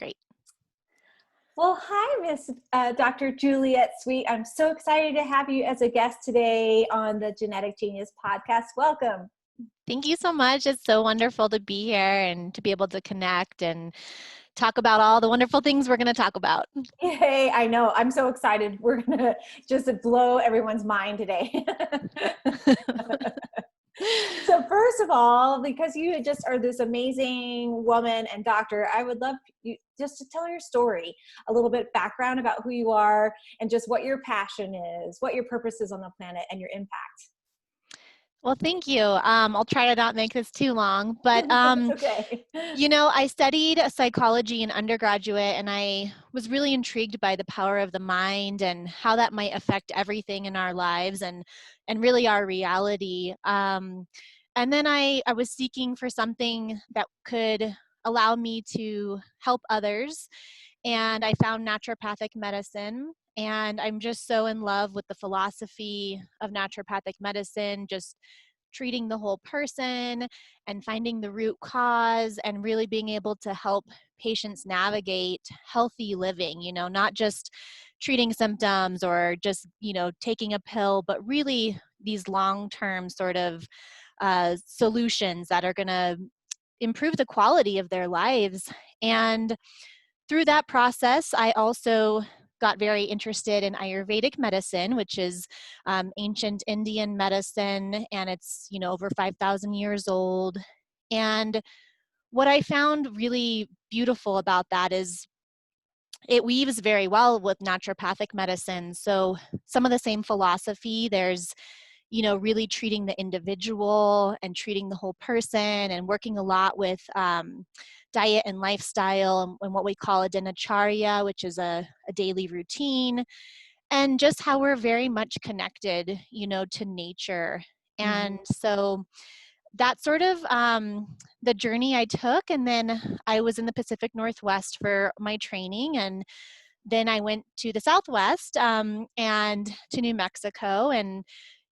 great. Well, hi, Miss Dr. Juliette Sweet. I'm so excited to have you as a guest today on the Genetic Genius podcast. Welcome. Thank you so much. It's so wonderful to be here and to be able to connect and talk about all the wonderful things we're going to talk about. Yay, I know. I'm so excited. We're going to just blow everyone's mind today. So first of all, because you just are this amazing woman and doctor, I would love you just to tell your story, a little bit background about who you are and just what your passion is, what your purpose is on the planet and your impact. Well, thank you. I'll try to not make this too long, but Okay. I studied psychology in undergraduate, and I was really intrigued by the power of the mind and how that might affect everything in our lives and really our reality. And then I was seeking for something that could allow me to help others, and I found naturopathic medicine. And I'm just so in love with the philosophy of naturopathic medicine, just treating the whole person and finding the root cause and really being able to help patients navigate healthy living, not just treating symptoms or just, taking a pill, but really these long-term sort of solutions that are going to improve the quality of their lives. And through that process, I also got very interested in Ayurvedic medicine, which is ancient Indian medicine, and it's over 5,000 years old. And what I found really beautiful about that is it weaves very well with naturopathic medicine. So some of the same philosophy, there's really treating the individual and treating the whole person and working a lot with diet and lifestyle and what we call a dinacharya, which is a daily routine, and just how we're very much connected, to nature. And so that's sort of the journey I took. And then I was in the Pacific Northwest for my training, and then I went to the Southwest and to New Mexico. And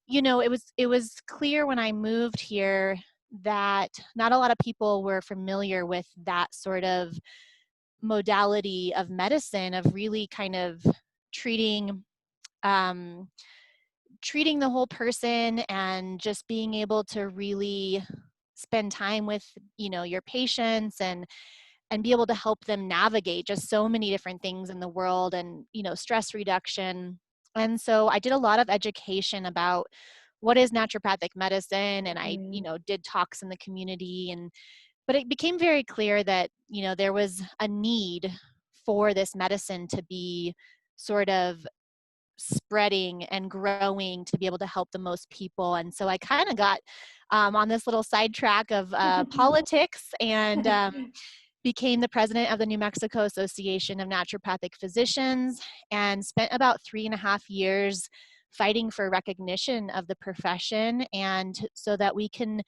it was clear when I moved here that not a lot of people were familiar with that sort of modality of medicine, of really kind of treating treating the whole person and just being able to really spend time with your patients and be able to help them navigate just so many different things in the world and stress reduction. And so I did a lot of education about what is naturopathic medicine, and I did talks in the community, but it became very clear that there was a need for this medicine to be sort of spreading and growing to be able to help the most people. And so I kind of got on this little sidetrack of politics and became the president of the New Mexico Association of Naturopathic Physicians and spent about 3.5 years fighting for recognition of the profession, and so that we can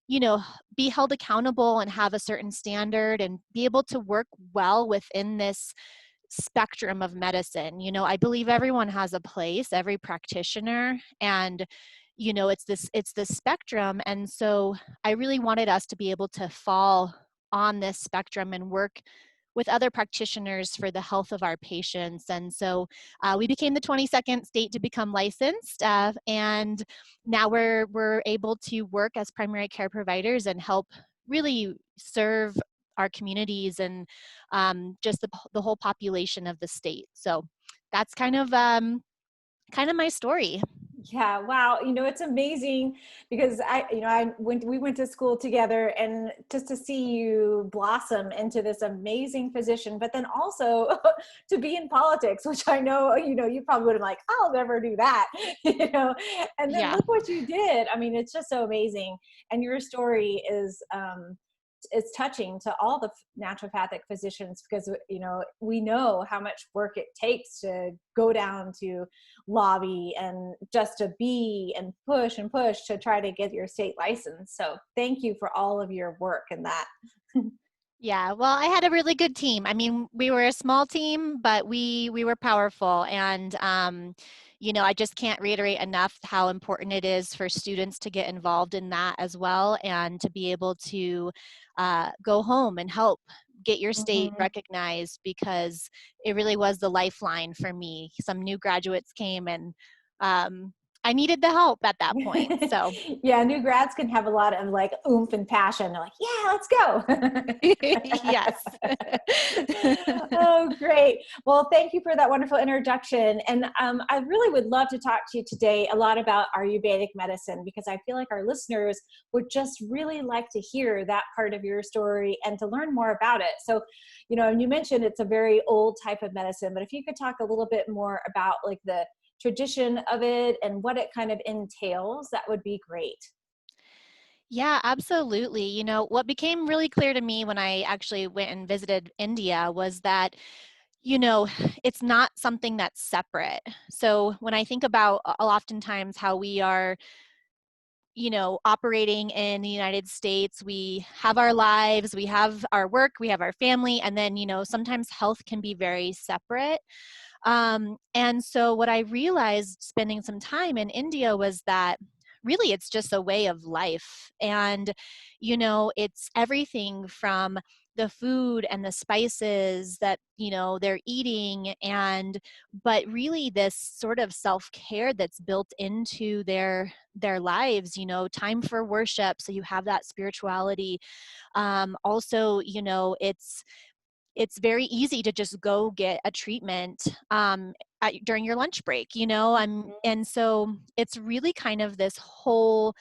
be held accountable and have a certain standard and be able to work well within this spectrum of medicine. I believe everyone has a place, every practitioner, and it's this spectrum. And so I really wanted us to be able to fall on this spectrum and work with other practitioners for the health of our patients. And so we became the 22nd state to become licensed, and now we're able to work as primary care providers and help really serve our communities and just the whole population of the state. So that's kind of my story. Yeah, wow. It's amazing because we went to school together, and just to see you blossom into this amazing physician, but then also to be in politics, which I know, you probably would have like, I'll never do that, and then look what you did. I mean, it's just so amazing. And your story is touching to all the naturopathic physicians, because we know how much work it takes to go down to lobby and just to be and push to try to get your state license. So thank you for all of your work in that. Yeah, well, I had a really good team. I mean, we were a small team, but we were powerful. And I just can't reiterate enough how important it is for students to get involved in that as well, and to be able to go home and help get your state Mhm. recognized, because it really was the lifeline for me. Some new graduates came, and I needed the help at that point. So Yeah, new grads can have a lot of like oomph and passion. They're like, yeah, let's go. yes. Oh, great. Well, thank you for that wonderful introduction. And I really would love to talk to you today a lot about Ayurvedic medicine, because I feel like our listeners would just really like to hear that part of your story and to learn more about it. So, you mentioned it's a very old type of medicine, but if you could talk a little bit more about like the tradition of it and what it kind of entails, that would be great. Yeah, absolutely. What became really clear to me when I actually went and visited India was that, you know, it's not something that's separate. So when I think about oftentimes how we are, operating in the United States, we have our lives, we have our work, we have our family, and then, sometimes health can be very separate. And so what I realized spending some time in India was that really it's just a way of life. And, it's everything from the food and the spices that, they're eating, but really this sort of self-care that's built into their lives, time for worship. So you have that spirituality. Also, it's very easy to just go get a treatment during your lunch break, and so it's really kind of this whole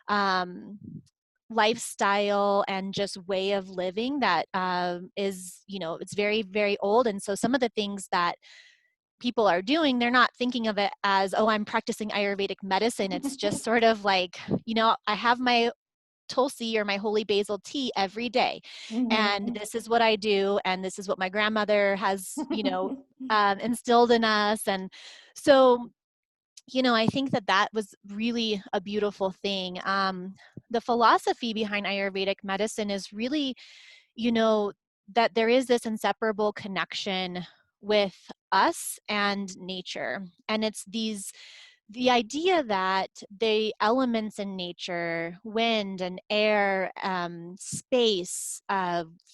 um, lifestyle and just way of living that is, it's very, very old. And so some of the things that people are doing, they're not thinking of it as, oh, I'm practicing Ayurvedic medicine. It's just sort of like, I have my Tulsi or my holy basil tea every day. And Mhm. this is what I do. And this is what my grandmother has, instilled in us. And so, I think that that was really a beautiful thing. The philosophy behind Ayurvedic medicine is really, you know, that there is this inseparable connection with us and nature. And it's the idea that the elements in nature, wind and air, space,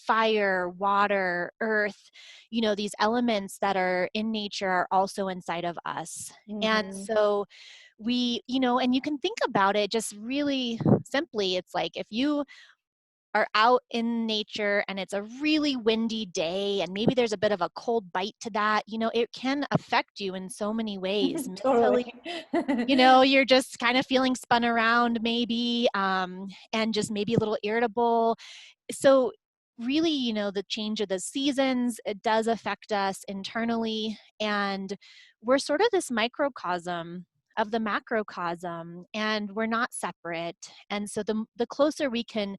fire, water, earth, these elements that are in nature are also inside of us. And Mhm. so and you can think about it just really simply. It's like if you are out in nature and it's a really windy day and maybe there's a bit of a cold bite to that, it can affect you in so many ways. Totally. Mentally, you're just kind of feeling spun around maybe, and just maybe a little irritable. So really, the change of the seasons, it does affect us internally, and we're sort of this microcosm of the macrocosm, and we're not separate. And so the closer we can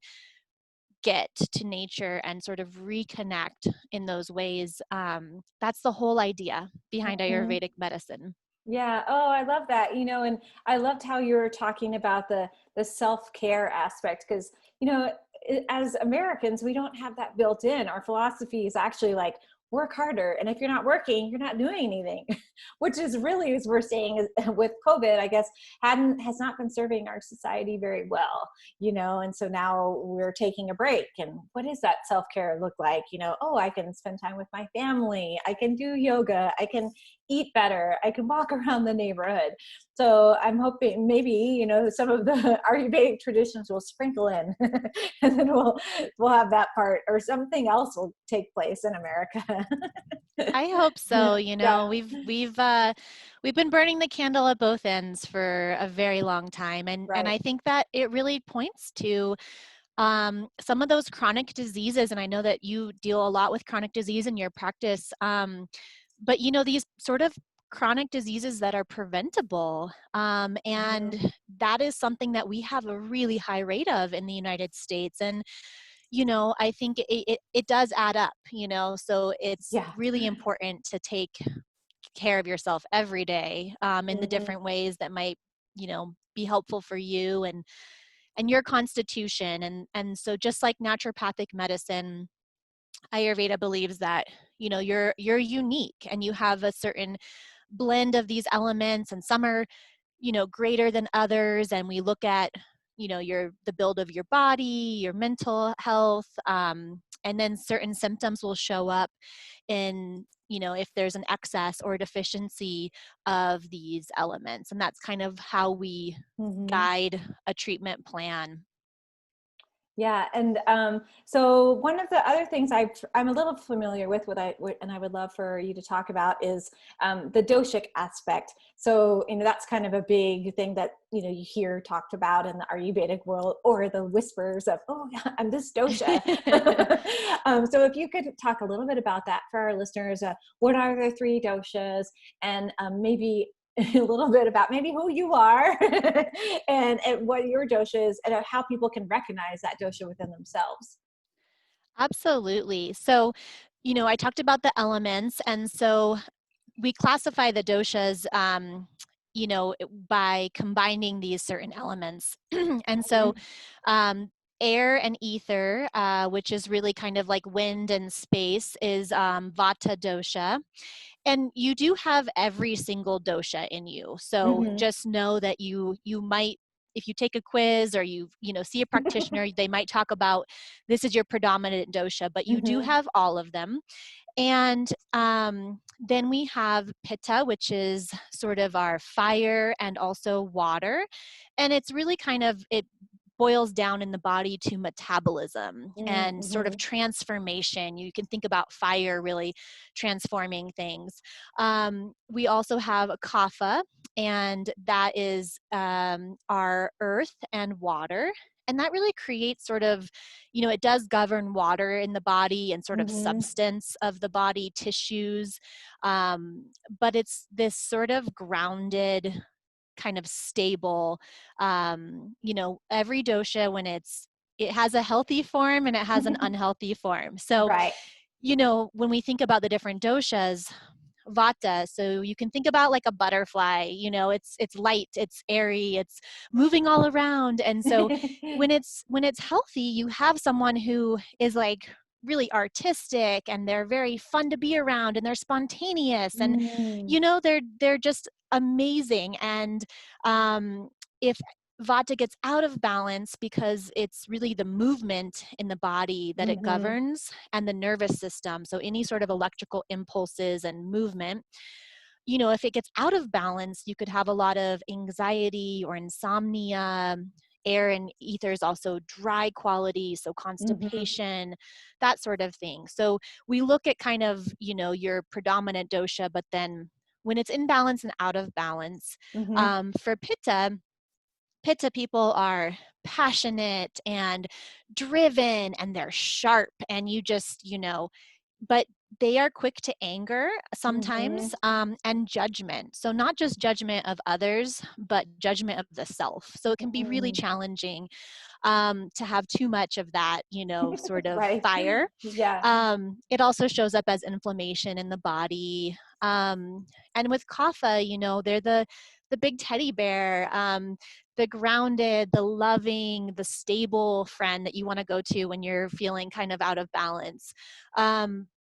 get to nature and sort of reconnect in those ways, that's the whole idea behind Mhm. Ayurvedic medicine. Yeah. Oh, I love that. And I loved how you were talking about the self-care aspect, because, as Americans, we don't have that built in. Our philosophy is actually like work harder, and if you're not working, you're not doing anything, which is really, as we're saying, with COVID, I guess, has not been serving our society very well, and so now we're taking a break. And what does that self-care look like? Oh, I can spend time with my family, I can do yoga, I can eat better, I can walk around the neighborhood. So I'm hoping maybe, some of the Ayurvedic traditions will sprinkle in and then we'll have that part, or something else will take place in America. I hope so. Yeah. We've been burning the candle at both ends for a very long time, and Right. I think that it really points to some of those chronic diseases. And I know that you deal a lot with chronic disease in your practice, but these sort of chronic diseases that are preventable, Mhm. and that is something that we have a really high rate of in the United States. And I think it does add up, so it's Yeah. really important to take care of yourself every day, in the Mhm. different ways that might, be helpful for you and your constitution. And so just like naturopathic medicine, Ayurveda believes that, you're unique and you have a certain blend of these elements, and some are, greater than others. And we look at, the build of your body, your mental health, And then certain symptoms will show up in, if there's an excess or deficiency of these elements. And that's kind of how we Mhm. guide a treatment plan. Yeah, and so one of the other things I'm a little familiar with, and I would love for you to talk about is the doshic aspect. So that's kind of a big thing that you hear talked about in the Ayurvedic world, or the whispers of, oh, yeah, I'm this dosha. So if you could talk a little bit about that for our listeners, what are the three doshas, and maybe a little bit about maybe who you are and what your dosha is, and how people can recognize that dosha within themselves. Absolutely. So, I talked about the elements, and so we classify the doshas, by combining these certain elements. And so, Mhm. um, air and ether, which is really kind of like wind and space, is vata dosha. And you do have every single dosha in you. So Mhm. just know that you might, if you take a quiz or see a practitioner, they might talk about this is your predominant dosha, but you do Mhm. have all of them. And then we have pitta, which is sort of our fire and also water. And it's really kind of, it boils down in the body to metabolism and sort of Mhm. transformation. You can think about fire really transforming things. We also have kapha, and that is our earth and water. And that really creates sort of, it does govern water in the body and sort of Mhm. substance of the body, tissues. But it's this sort of grounded, kind of stable, every dosha, when it has a healthy form and it has an unhealthy form. So, Right. when we think about the different doshas, vata, so you can think about like a butterfly, it's light, it's airy, it's moving all around. And so when it's healthy, you have someone who is like really artistic, and they're very fun to be around, and they're spontaneous, and Mm. they're just amazing. And if vata gets out of balance, because it's really the movement in the body that it Mhm. governs, and the nervous system, so any sort of electrical impulses and movement, if it gets out of balance, you could have a lot of anxiety or insomnia. Air and ether is also dry quality, so Mhm. constipation, that sort of thing. So we look at kind of, your predominant dosha, but then when it's in balance and out of balance. Mhm. For Pitta people are passionate and driven, and they're sharp, and you just, but they are quick to anger sometimes, Mhm. and judgment. So not just judgment of others, but judgment of the self. So it can be really Mhm. challenging to have too much of that, sort of Right. fire. Yeah. It also shows up as inflammation in the body. And with kapha, they're the big teddy bear, the grounded, the loving, the stable friend that you want to go to when you're feeling kind of out of balance.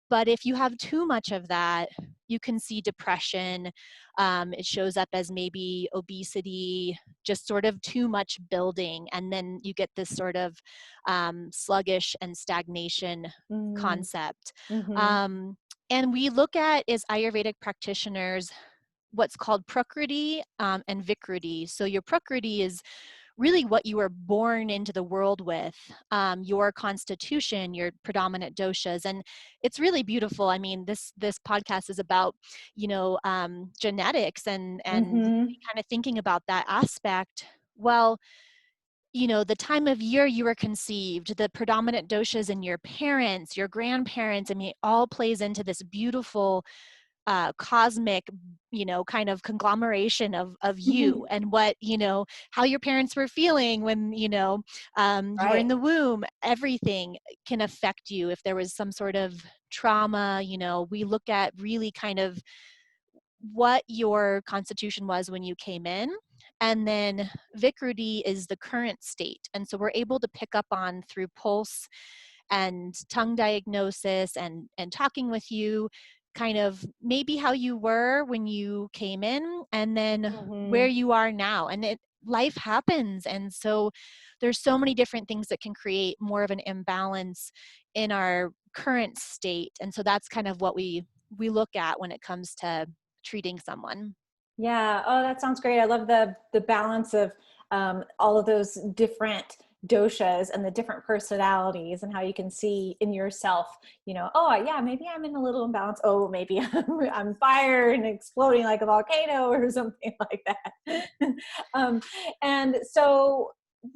But if you have too much of that, you can see depression. It shows up as maybe obesity, just sort of too much building. And then you get this sort of sluggish and stagnation Mm. concept. Mhm. Um, and we look at, as Ayurvedic practitioners, what's called Prakriti and Vikriti. So your Prakriti is really what you were born into the world with, your constitution, your predominant doshas. And it's really beautiful. I mean, this podcast is about, genetics and Mhm. really kind of thinking about that aspect. Well, the time of year you were conceived, the predominant doshas in your parents, your grandparents, I mean, it all plays into this beautiful cosmic, kind of conglomeration of you, and what, how your parents were feeling when, you were Right. in the womb. Everything can affect you. If there was some sort of trauma, we look at really kind of what your constitution was when you came in. And then Vikriti is the current state. And so we're able to pick up on, through pulse and tongue diagnosis and talking with you, kind of maybe how you were when you came in, and then where Mhm. you are now. And life happens. And so there's so many different things that can create more of an imbalance in our current state. And so that's kind of what we look at when it comes to treating someone. Yeah. Oh, that sounds great. I love the balance of all of those different doshas and the different personalities, and how you can see in yourself, oh yeah, maybe I'm in a little imbalance. Oh, maybe I'm fire and exploding like a volcano or something like that. And so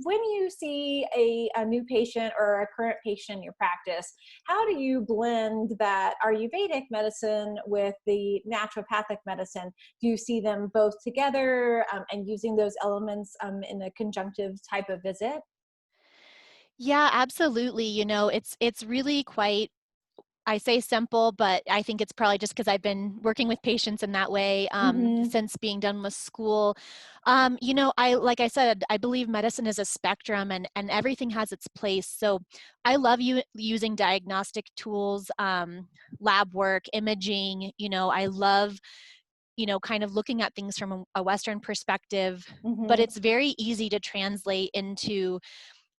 when you see a new patient or a current patient in your practice, how do you blend that Ayurvedic medicine with the naturopathic medicine? Do you see them both together, and using those elements in a conjunctive type of visit? Yeah, absolutely. It's really quite, I say simple, but I think it's probably just because I've been working with patients in that way Mm-hmm. since being done with school. Like I said, I believe medicine is a spectrum, and everything has its place. So I love using diagnostic tools, lab work, imaging. I love, kind of looking at things from a Western perspective, but Mm-hmm. it's very easy to translate into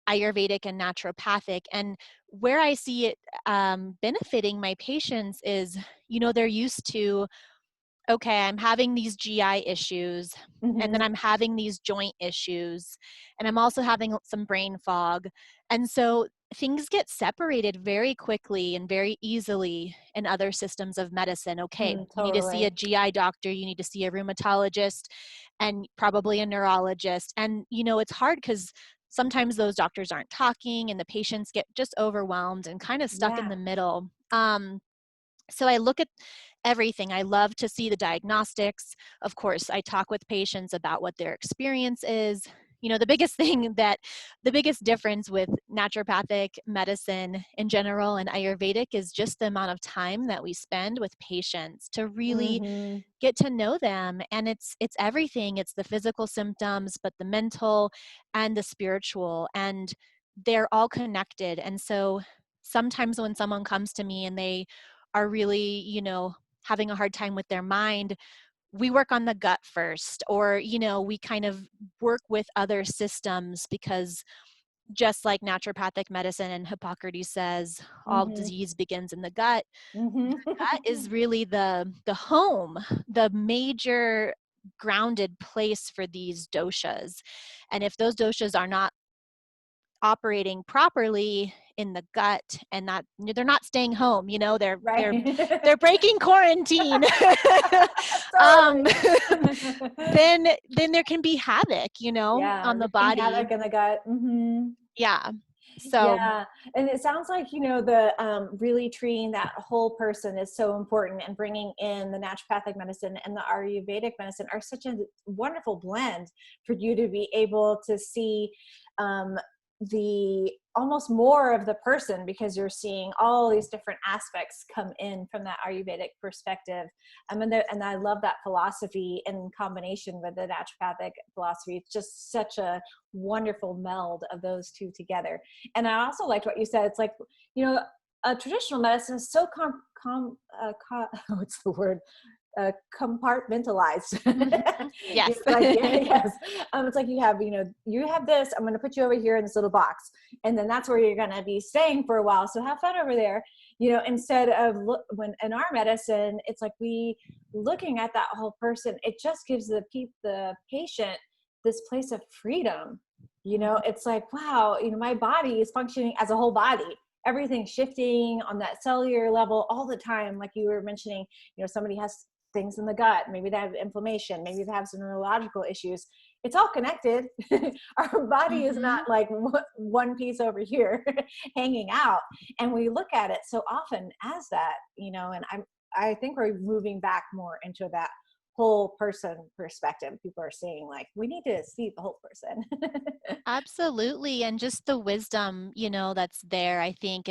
Ayurvedic and naturopathic. And where I see it benefiting my patients is, they're used to, okay, I'm having these GI issues, and then Mm-hmm. I'm having these joint issues, and I'm also having some brain fog. And so things get separated very quickly and very easily in other systems of medicine. Okay, you need to see a Totally. GI doctor, you need to see a rheumatologist, and probably a neurologist. And, it's hard because sometimes those doctors aren't talking, and the patients get just overwhelmed and kind of stuck in Yeah. the middle. So I look at everything. I love to see the diagnostics. Of course, I talk with patients about what their experience is. The biggest the biggest difference with naturopathic medicine in general and Ayurvedic is just the amount of time that we spend with patients to really Mm-hmm. get to know them. And it's everything. It's the physical symptoms, but the mental and the spiritual, and they're all connected. And so sometimes when someone comes to me and they are really, having a hard time with their mind, we work on the gut first, or, we kind of work with other systems, because just like naturopathic medicine and Hippocrates says, all Mm-hmm. disease begins in the gut. Mm-hmm. Gut is really the home, the major grounded place for these doshas. And if those doshas are not operating properly in the gut, and not, they're not staying home, they're Right. breaking quarantine, um, Totally. then there can be havoc, Yeah, on the wreaking body. havoc in the gut. Mm-hmm. Yeah. So Yeah, and it sounds like, the really treating that whole person is so important, and bringing in the naturopathic medicine and the Ayurvedic medicine are such a wonderful blend for you to be able to see um, the almost more of the person, because you're seeing all these different aspects come in from that Ayurvedic perspective. And I love that philosophy in combination with the naturopathic philosophy. It's just such a wonderful meld of those two together. And I also liked what you said. It's like, traditional medicine is so what's the word? Compartmentalized. yes. It's like, yeah, yes. It's like you have this. I'm going to put you over here in this little box, and then that's where you're going to be staying for a while. So have fun over there. Instead of when in our medicine, it's like we looking at that whole person. It just gives the patient this place of freedom. It's like, wow, my body is functioning as a whole body. Everything's shifting on that cellular level all the time. Like you were mentioning, somebody has things in the gut, maybe they have inflammation, maybe they have some neurological issues. It's all connected. Our body is hmm not like one piece over here hanging out. And we look at it so often as that, and I think we're moving back more into that whole person perspective. People are saying like, we need to see the whole person. Absolutely. And just the wisdom, that's there. I think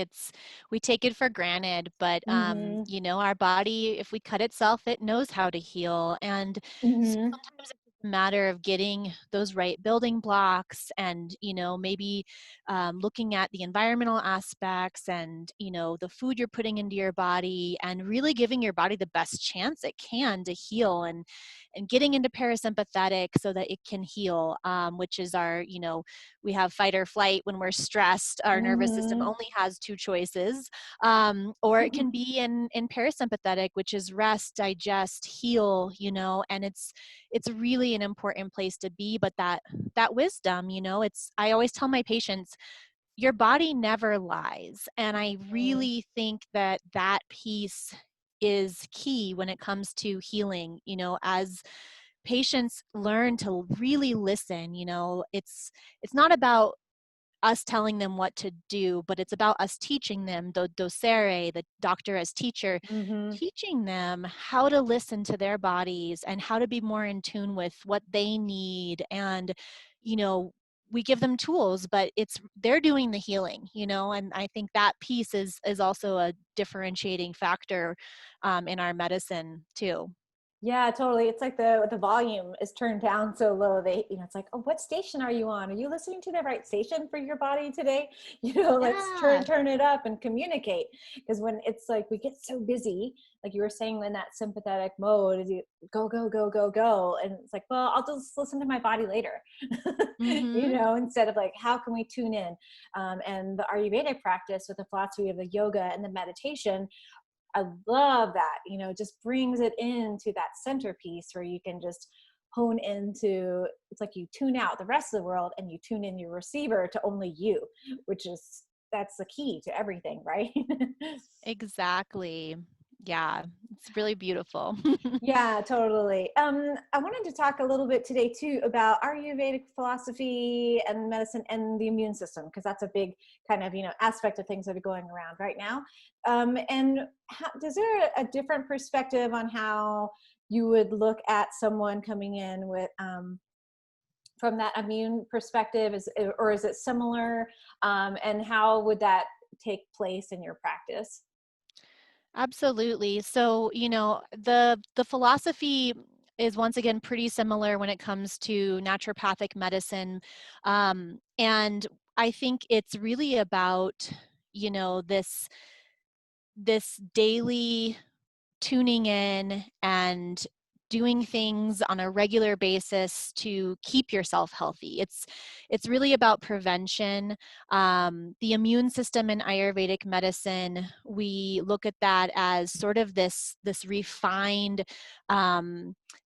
we take it for granted, but, Mm-hmm. our body, if we cut itself, it knows how to heal. And so Mm-hmm. sometimes it's a matter of getting those right building blocks and, maybe looking at the environmental aspects and, the food you're putting into your body and really giving your body the best chance it can to heal and getting into parasympathetic so that it can heal, which is our, we have fight or flight when we're stressed. Our nervous system Mm-hmm. only has two choices. Or it can be in parasympathetic, which is rest, digest, heal, and it's really an important place to be. But that wisdom, I always tell my patients, your body never lies. And I really think that piece is key when it comes to healing, as patients learn to really listen. It's not about us telling them what to do, but it's about us teaching them, the docere, the doctor as teacher, Mm-hmm. teaching them how to listen to their bodies and how to be more in tune with what they need. And, we give them tools, but they're doing the healing, and I think that piece is also a differentiating factor in our medicine too. Yeah, totally. It's like the volume is turned down so low. It's like, oh, what station are you on? Are you listening to the right station for your body today? Let's Yeah. turn it up and communicate. Because when it's like we get so busy, like you were saying, in that sympathetic mode, is you go, go, go, go, go. And it's like, well, I'll just listen to my body later. Mm-hmm. Instead of like, how can we tune in? And the Ayurvedic practice with the philosophy of the yoga and the meditation, I love that, just brings it into that centerpiece where you can just hone into, it's like you tune out the rest of the world and you tune in your receiver to only you, that's the key to everything, right? Exactly. Yeah, it's really beautiful. Yeah, totally. I wanted to talk a little bit today too about Ayurvedic philosophy and medicine and the immune system, because that's a big kind of aspect of things that are going around right now. And is there a different perspective on how you would look at someone coming in with from that immune perspective, or is it similar? And how would that take place in your practice? Absolutely. So, the philosophy is once again pretty similar when it comes to naturopathic medicine. And I think it's really about, this daily tuning in and doing things on a regular basis to keep yourself healthy. It's really about prevention. The immune system in Ayurvedic medicine, we look at that as sort of this refined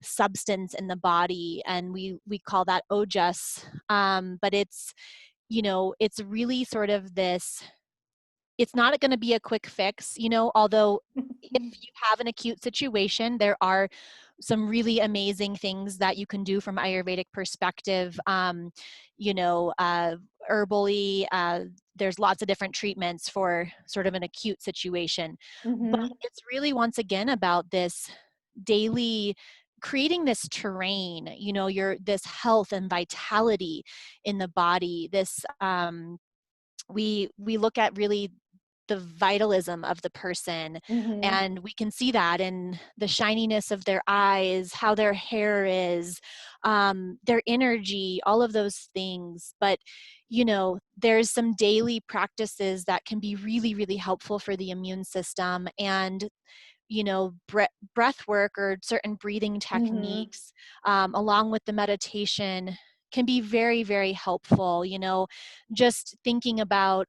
substance in the body, and we call that ojas. But it's really sort of this. It's not going to be a quick fix, although if you have an acute situation, there are some really amazing things that you can do from Ayurvedic perspective. Herbally, there's lots of different treatments for sort of an acute situation. But Mm-hmm. it's really, once again, about this daily creating this terrain, this health and vitality in the body. We look at really the vitalism of the person, Mm-hmm. and we can see that in the shininess of their eyes, how their hair is, their energy, all of those things. But there's some daily practices that can be really, really helpful for the immune system. And breath work or certain breathing Mm-hmm. techniques, along with the meditation, can be very, very helpful. Just thinking about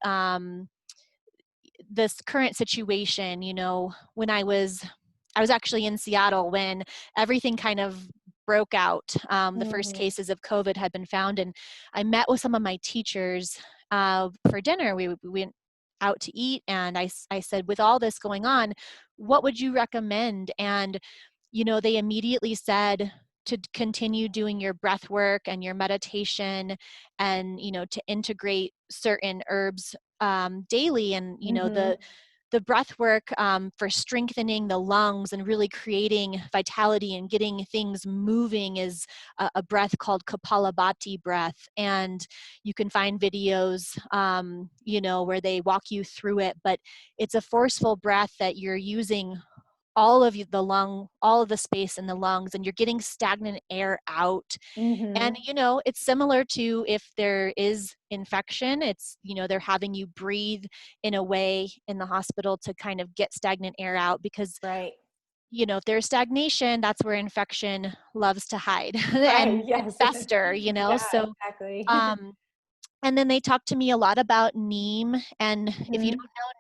this current situation, when I was actually in Seattle when everything kind of broke out. The first Mm-hmm. cases of COVID had been found, and I met with some of my teachers for dinner. We went out to eat, and I said, with all this going on, what would you recommend? And they immediately said to continue doing your breath work and your meditation, and to integrate certain herbs daily. And Mm-hmm. the breath work for strengthening the lungs and really creating vitality and getting things moving is a breath called Kapalabhati Breath. And you can find videos, where they walk you through it, but it's a forceful breath that you're using all of the space in the lungs, and you're getting stagnant air out. And, Mm-hmm. it's similar to if there is infection, it's, they're having you breathe in a way in the hospital to kind of get stagnant air out, because, Right. if there's stagnation, that's where infection loves to hide Right. and Yes. fester, Yeah, so, exactly. um, and then they talked to me a lot about neem. And if you Mm-hmm. don't know,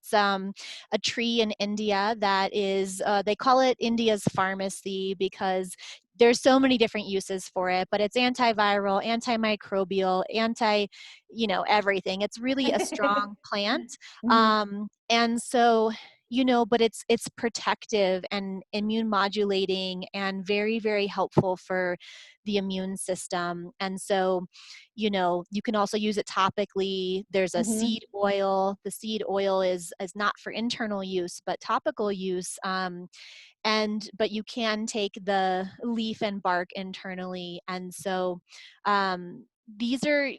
it's a tree in India that is, they call it India's pharmacy because there's so many different uses for it, but it's antiviral, antimicrobial, everything. It's really a strong plant. Mm-hmm. And so, but it's protective and immune modulating and very, very helpful for the immune system. And so, you can also use it topically. There's a Mm-hmm. seed oil. The seed oil is not for internal use, but topical use. But you can take the leaf and bark internally. And so, these are,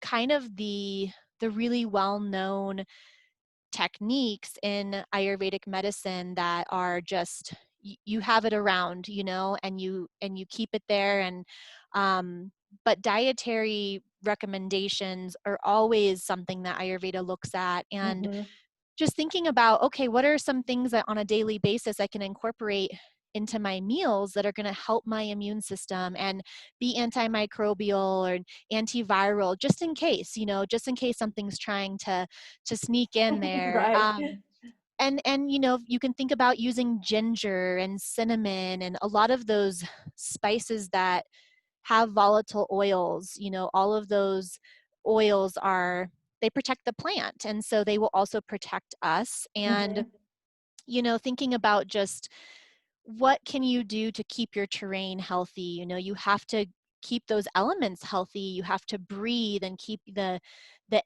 kind of the really well-known techniques in Ayurvedic medicine that are just, you have it around, and you keep it there. And but dietary recommendations are always something that Ayurveda looks at. And Mm-hmm. just thinking about, okay, what are some things that on a daily basis I can incorporate into my meals that are going to help my immune system and be antimicrobial or antiviral, just in case something's trying to sneak in there. Right. And you can think about using ginger and cinnamon and a lot of those spices that have volatile oils. All of those oils they protect the plant, and so they will also protect us. And Mm-hmm. thinking about just what can you do to keep your terrain healthy. You have to keep those elements healthy. You have to breathe and keep the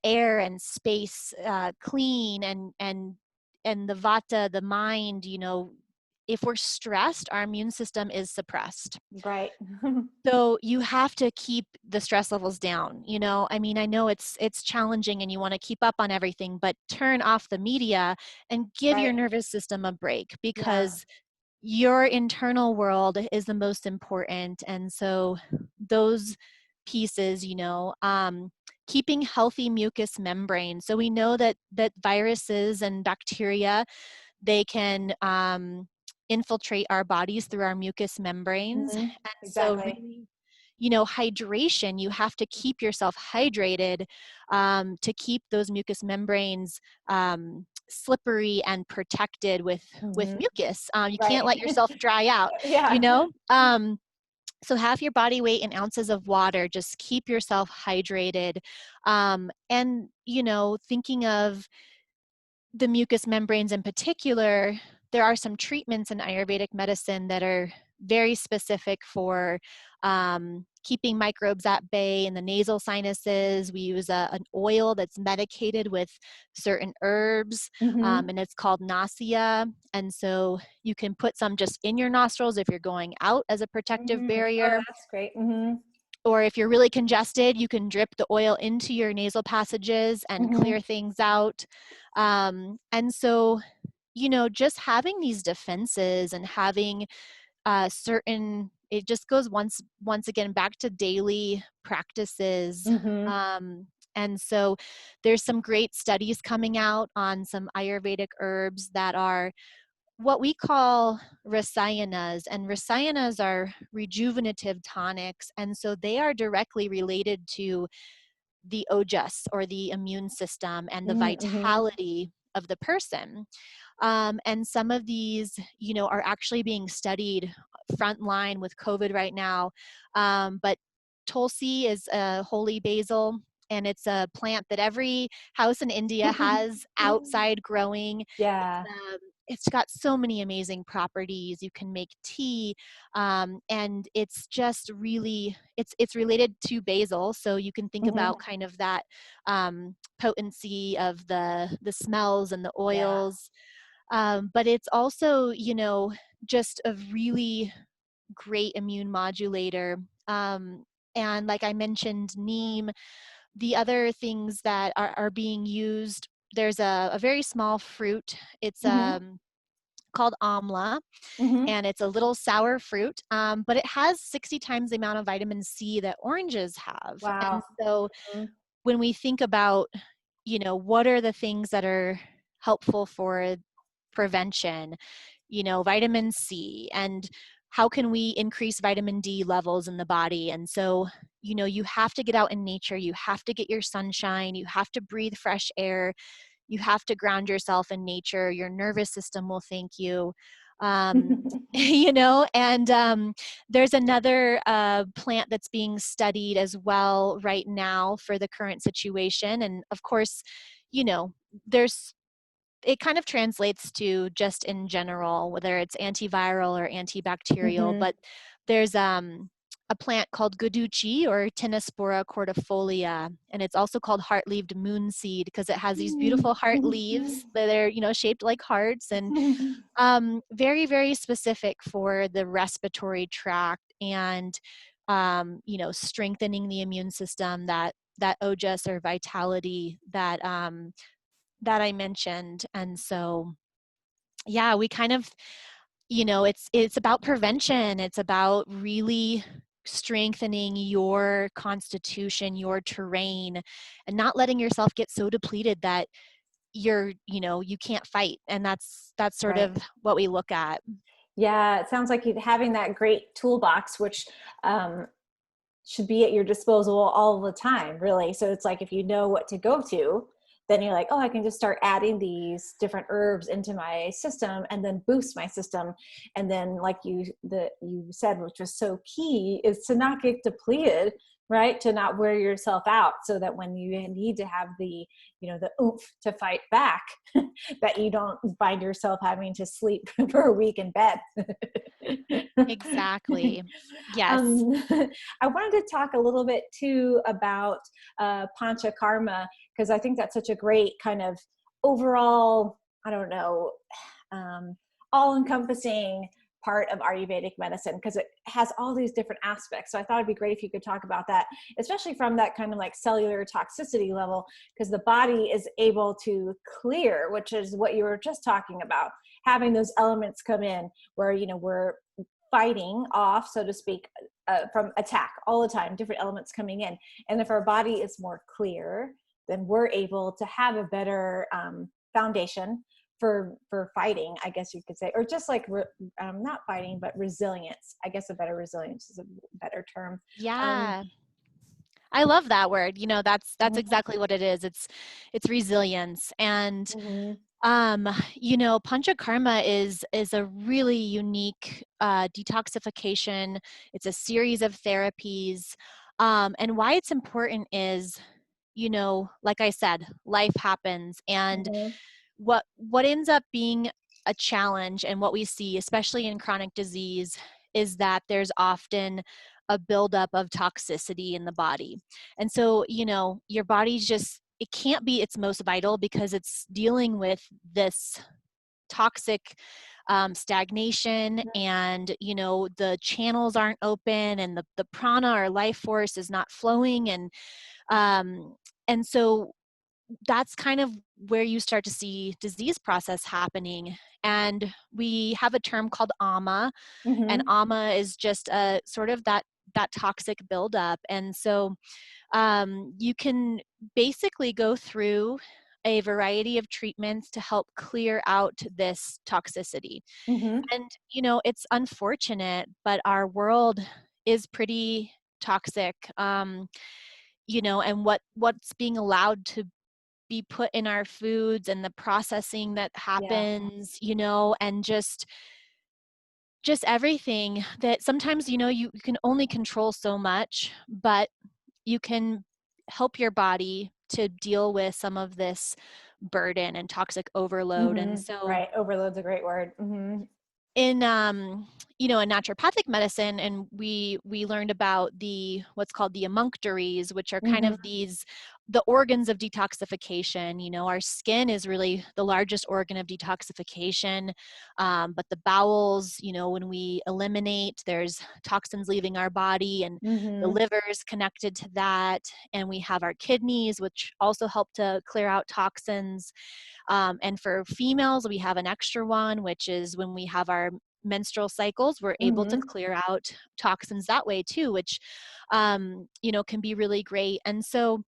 air and space clean, and the vata, the mind. If we're stressed, our immune system is suppressed. Right. So you have to keep the stress levels down. I mean, I know it's challenging and you want to keep up on everything, but turn off the media and give your Right. nervous system a break, Yeah. because your internal world is the most important. And so those pieces, keeping healthy mucous membranes. So we know that viruses and bacteria, they can infiltrate our bodies through our mucous membranes. Mm-hmm. And so Exactly. really, hydration, you have to keep yourself hydrated to keep those mucous membranes slippery and protected with Mm-hmm. mucus. You can't Right. let yourself dry out, you Yeah. know? So half your body weight in ounces of water, just keep yourself hydrated. And, thinking of the mucous membranes in particular, there are some treatments in Ayurvedic medicine that are very specific for keeping microbes at bay in the nasal sinuses. We use an oil that's medicated with certain herbs, Mm-hmm. and it's called nausea. And so you can put some just in your nostrils if you're going out as a protective Mm-hmm. Oh, barrier. that's great. Mm-hmm. Or if you're really congested, you can drip the oil into your nasal passages and Mm-hmm. clear things out. And so, just having these defenses and having certain, it just goes once again back to daily practices. Mm-hmm. And so there's some great studies coming out on some Ayurvedic herbs that are what we call Rasayanas, and Rasayanas are rejuvenative tonics, and so they are directly related to the ojas, or the immune system, and the Mm-hmm. vitality of the person. And some of these, are actually being studied frontline with COVID right now. But Tulsi is a holy basil, and it's a plant that every house in India has outside growing. Yeah. It's got so many amazing properties. You can make tea, and it's just really, it's related to basil, so you can think Mm-hmm. about kind of that potency of the smells and the Yeah. oils. But it's also, just a really great immune modulator. And like I mentioned, neem, the other things that are being used, there's a very small fruit. It's Mm-hmm. called amla, Mm-hmm. and it's a little sour fruit, but it has 60 times the amount of vitamin C that oranges have. And Wow. so Mm-hmm. when we think about, what are the things that are helpful for prevention, vitamin C, and how can we increase vitamin D levels in the body? And so, you have to get out in nature, you have to get your sunshine, you have to breathe fresh air, you have to ground yourself in nature. Your nervous system will thank you. And there's another plant that's being studied as well right now for the current situation. And of course, there's it kind of translates to just in general, whether it's antiviral or antibacterial, Mm-hmm. but there's a plant called Guduchi or Tinospora cordifolia, and it's also called heart-leaved moonseed because it has these beautiful heart leaves that are, shaped like hearts, and very, very specific for the respiratory tract and, strengthening the immune system, that ojas or vitality that I mentioned. And so, yeah, we kind of, it's about prevention. It's about really strengthening your constitution, your terrain, and not letting yourself get so depleted that you can't fight. And that's sort Right. of what we look at. Yeah, it sounds like you having that great toolbox, which um, should be at your disposal all the time, really. So it's like if you know what to go to, then you're like, oh, I can just start adding these different herbs into my system and then boost my system. And then, like you said, which was so key, is to not get depleted, right? To not wear yourself out, so that when you need to have the oomph to fight back, that you don't find yourself having to sleep for a week in bed. Exactly. Yes. um, I wanted to talk a little bit too about Pancha Karma, because I think that's such a great kind of overall, I don't know, um, all encompassing part of Ayurvedic medicine, because it has all these different aspects. So I thought it'd be great if you could talk about that, especially from that kind of like cellular toxicity level, because the body is able to clear, which is what you were just talking about, having those elements come in where, we're fighting off, so to speak, from attack all the time, different elements coming in. And if our body is more clear, then we're able to have a better foundation for fighting, I guess you could say, or just like not fighting, but resilience. I guess a better resilience is a better term. Um, Yeah. I love that word. That's mhm, exactly what it is. It's resilience. And mhm, Panchakarma is a really unique detoxification. It's a series of therapies. And why it's important is, like I said, life happens. And mhm, what ends up being a challenge, and what we see, especially in chronic disease, is that there's often a buildup of toxicity in the body. And so, your body's just, it can't be its most vital because it's dealing with this toxic stagnation, and the channels aren't open, and the prana or life force is not flowing. Um, and so that's kind of where you start to see disease process happening. And we have a term called ama, and mhm, ama is just a sort of that toxic buildup. And so you can basically go through a variety of treatments to help clear out this toxicity. mhm, And it's unfortunate, but our world is pretty toxic. And what's being allowed to be put in our foods, and the processing that yeah, happens, and just everything that sometimes, you can only control so much, but you can help your body to deal with some of this burden and toxic overload. And mhm, so right. Overload's a great word. Mhm, in in naturopathic medicine, and we learned about the what's called the emunctories, which are kind mhm, of these the organs of detoxification. You know, our skin is really the largest organ of detoxification, but the bowels, you know, when we eliminate, there's toxins leaving our body, and the Mm-hmm. liver is connected to that, and we have our kidneys, which also help to clear out toxins. And for females, we have an extra one, which is when we have our menstrual cycles, we're able to Mm-hmm. clear out toxins that way too, which, you know, can be really great. And so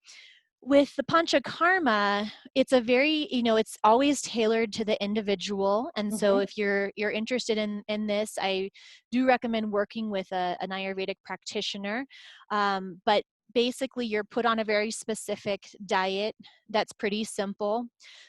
with the Panchakarma, it's a very, you know, it's always tailored to the individual. And so Mm-hmm. if you're interested in this, I do recommend working with an Ayurvedic practitioner. But basically, you're put on a very specific diet that's pretty simple,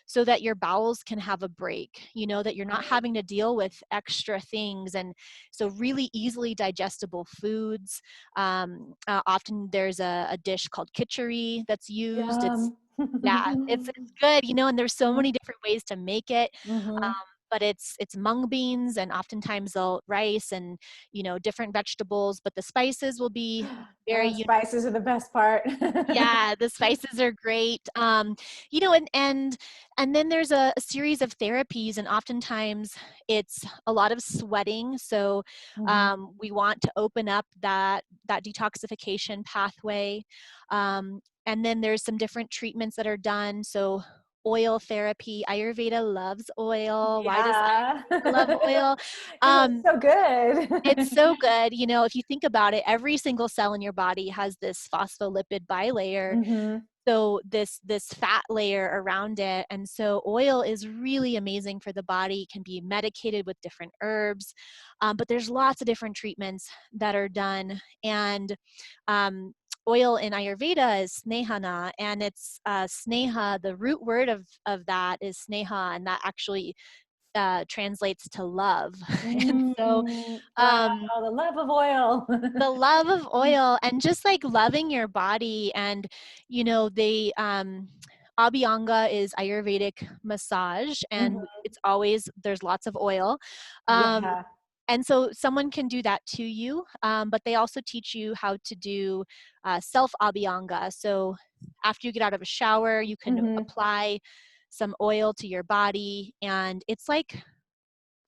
so that your bowels can have a break, you know, that you're not Right. having to deal with extra things. And so really easily digestible foods. Often there's a dish called khichdi that's used. It's, Yum. yeah, it's good, you know, and there's so many different ways to make it. Mm-hmm. But it's mung beans, and oftentimes they'll rice and, you know, different vegetables, but the spices will be very Oh, unique. spices are the best part. Yeah, the spices are great. You know, and then there's a series of therapies, and oftentimes it's a lot of sweating. So Mm-hmm. we want to open up that detoxification pathway. And then there's some different treatments that are done. So oil therapy. Ayurveda loves oil. Why does Yeah. Ayurveda love oil? Because it's Um, so good. it's so good. You know, if you think about it, every single cell in your body has this phospholipid bilayer, Mm-hmm. so this fat layer around it. And so oil is really amazing for the body. It can be medicated with different herbs, but there's lots of different treatments that are done. And um, oil in Ayurveda is snehana, and it's sneha. The root word of that is sneha, and that actually translates to love. And so Mm, wow, um, the love of oil. the love of oil, and just like loving your body. And you know, they abhyanga is Ayurvedic massage, and Mhm. it's always, there's lots of oil. um, Yeah. and so someone can do that to you, but they also teach you how to do self abhyanga. So after you get out of a shower, you can Hmm. apply some oil to your body, and it's like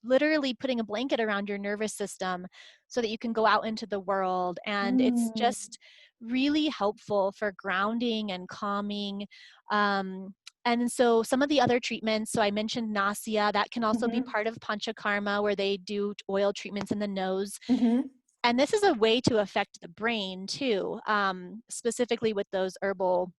literally putting a blanket around your nervous system so that you can go out into the world. And it's Mm. just really helpful for grounding and calming. And so some of the other treatments, so I mentioned nasya, that can also be Hmm. part of Panchakarma, where they do oil treatments in the nose. Hmm. And this is a way to affect the brain too, specifically with those herbal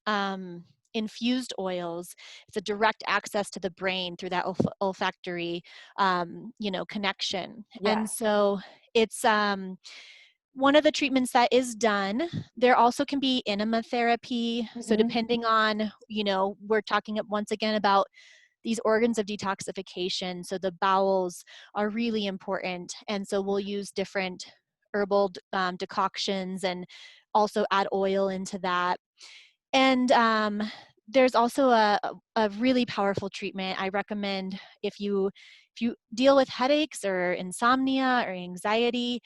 um, infused oils. It's a direct access to the brain through that olfactory, you know, connection. And Yes. so it's one of the treatments that is done. There also can be enema therapy. So Hmm. depending on, you know, we're talking once again about these organs of detoxification. So the bowels are really important. And so we'll use different herbal decoctions, and also add oil into that. And there's also a really powerful treatment I recommend if you deal with headaches or insomnia or anxiety.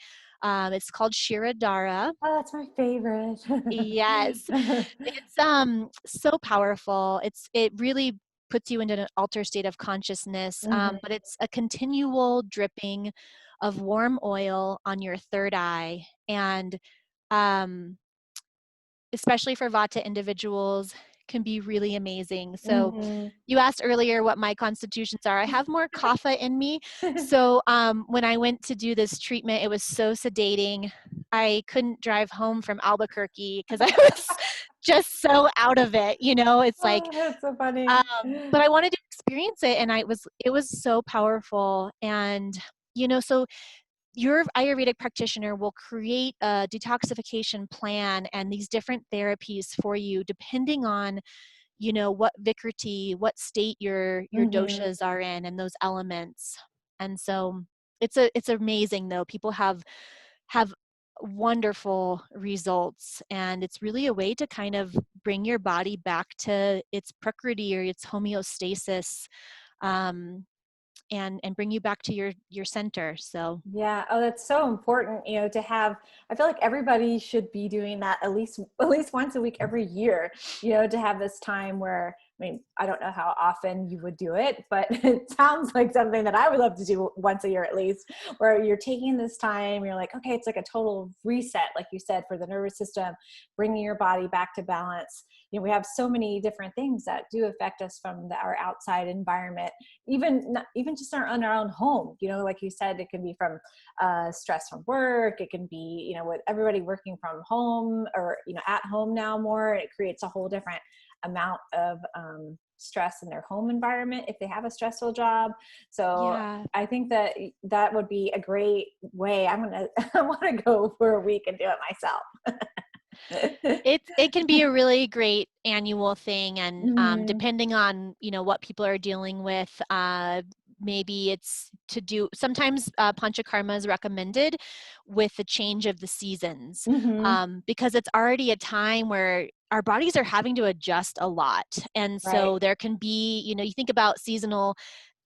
It's called Shirodara. Oh, that's my favorite. Yes, it's so powerful. It really puts you into an altered state of consciousness. Hmm. But it's a continual dripping of warm oil on your third eye, and um, especially for Vata individuals, can be really amazing. So Hmm. you asked earlier what my constitutions are. I have more kapha in me. So when I went to do this treatment, it was so sedating. I couldn't drive home from Albuquerque because I was just so out of it. You know, it's like, Oh, that's so funny. but I wanted to experience it, and it was so powerful. And you know, so your Ayurvedic practitioner will create a detoxification plan and these different therapies for you, depending on, you know, what Vikriti, what state your Hmm. doshas are in, and those elements. And so it's amazing though. People have wonderful results, and it's really a way to kind of bring your body back to its prakriti, or its homeostasis. Um, and bring you back to your center. So Yeah. Oh, that's so important, to have, I feel like everybody should be doing that at least once a week every year, to have this time where, I mean, I don't know how often you would do it, but it sounds like something that I would love to do once a year at least, where you're taking this time, you're like, okay, it's like a total reset, like you said, for the nervous system, bringing your body back to balance. We have so many different things that do affect us from our outside environment, even just on our own home. Like you said, it can be from stress from work. It can be, with everybody working from home or at home now more. It creates a whole different amount of stress in their home environment if they have a stressful job. So yeah. I think that would be a great way. I want to go for a week and do it myself. It can be a really great annual thing, and Mhm. depending on what people are dealing with, maybe it's to do. Sometimes Panchakarma is recommended with the change of the seasons, Mhm. because it's already a time where our bodies are having to adjust a lot, and Right. so there can be you think about seasonal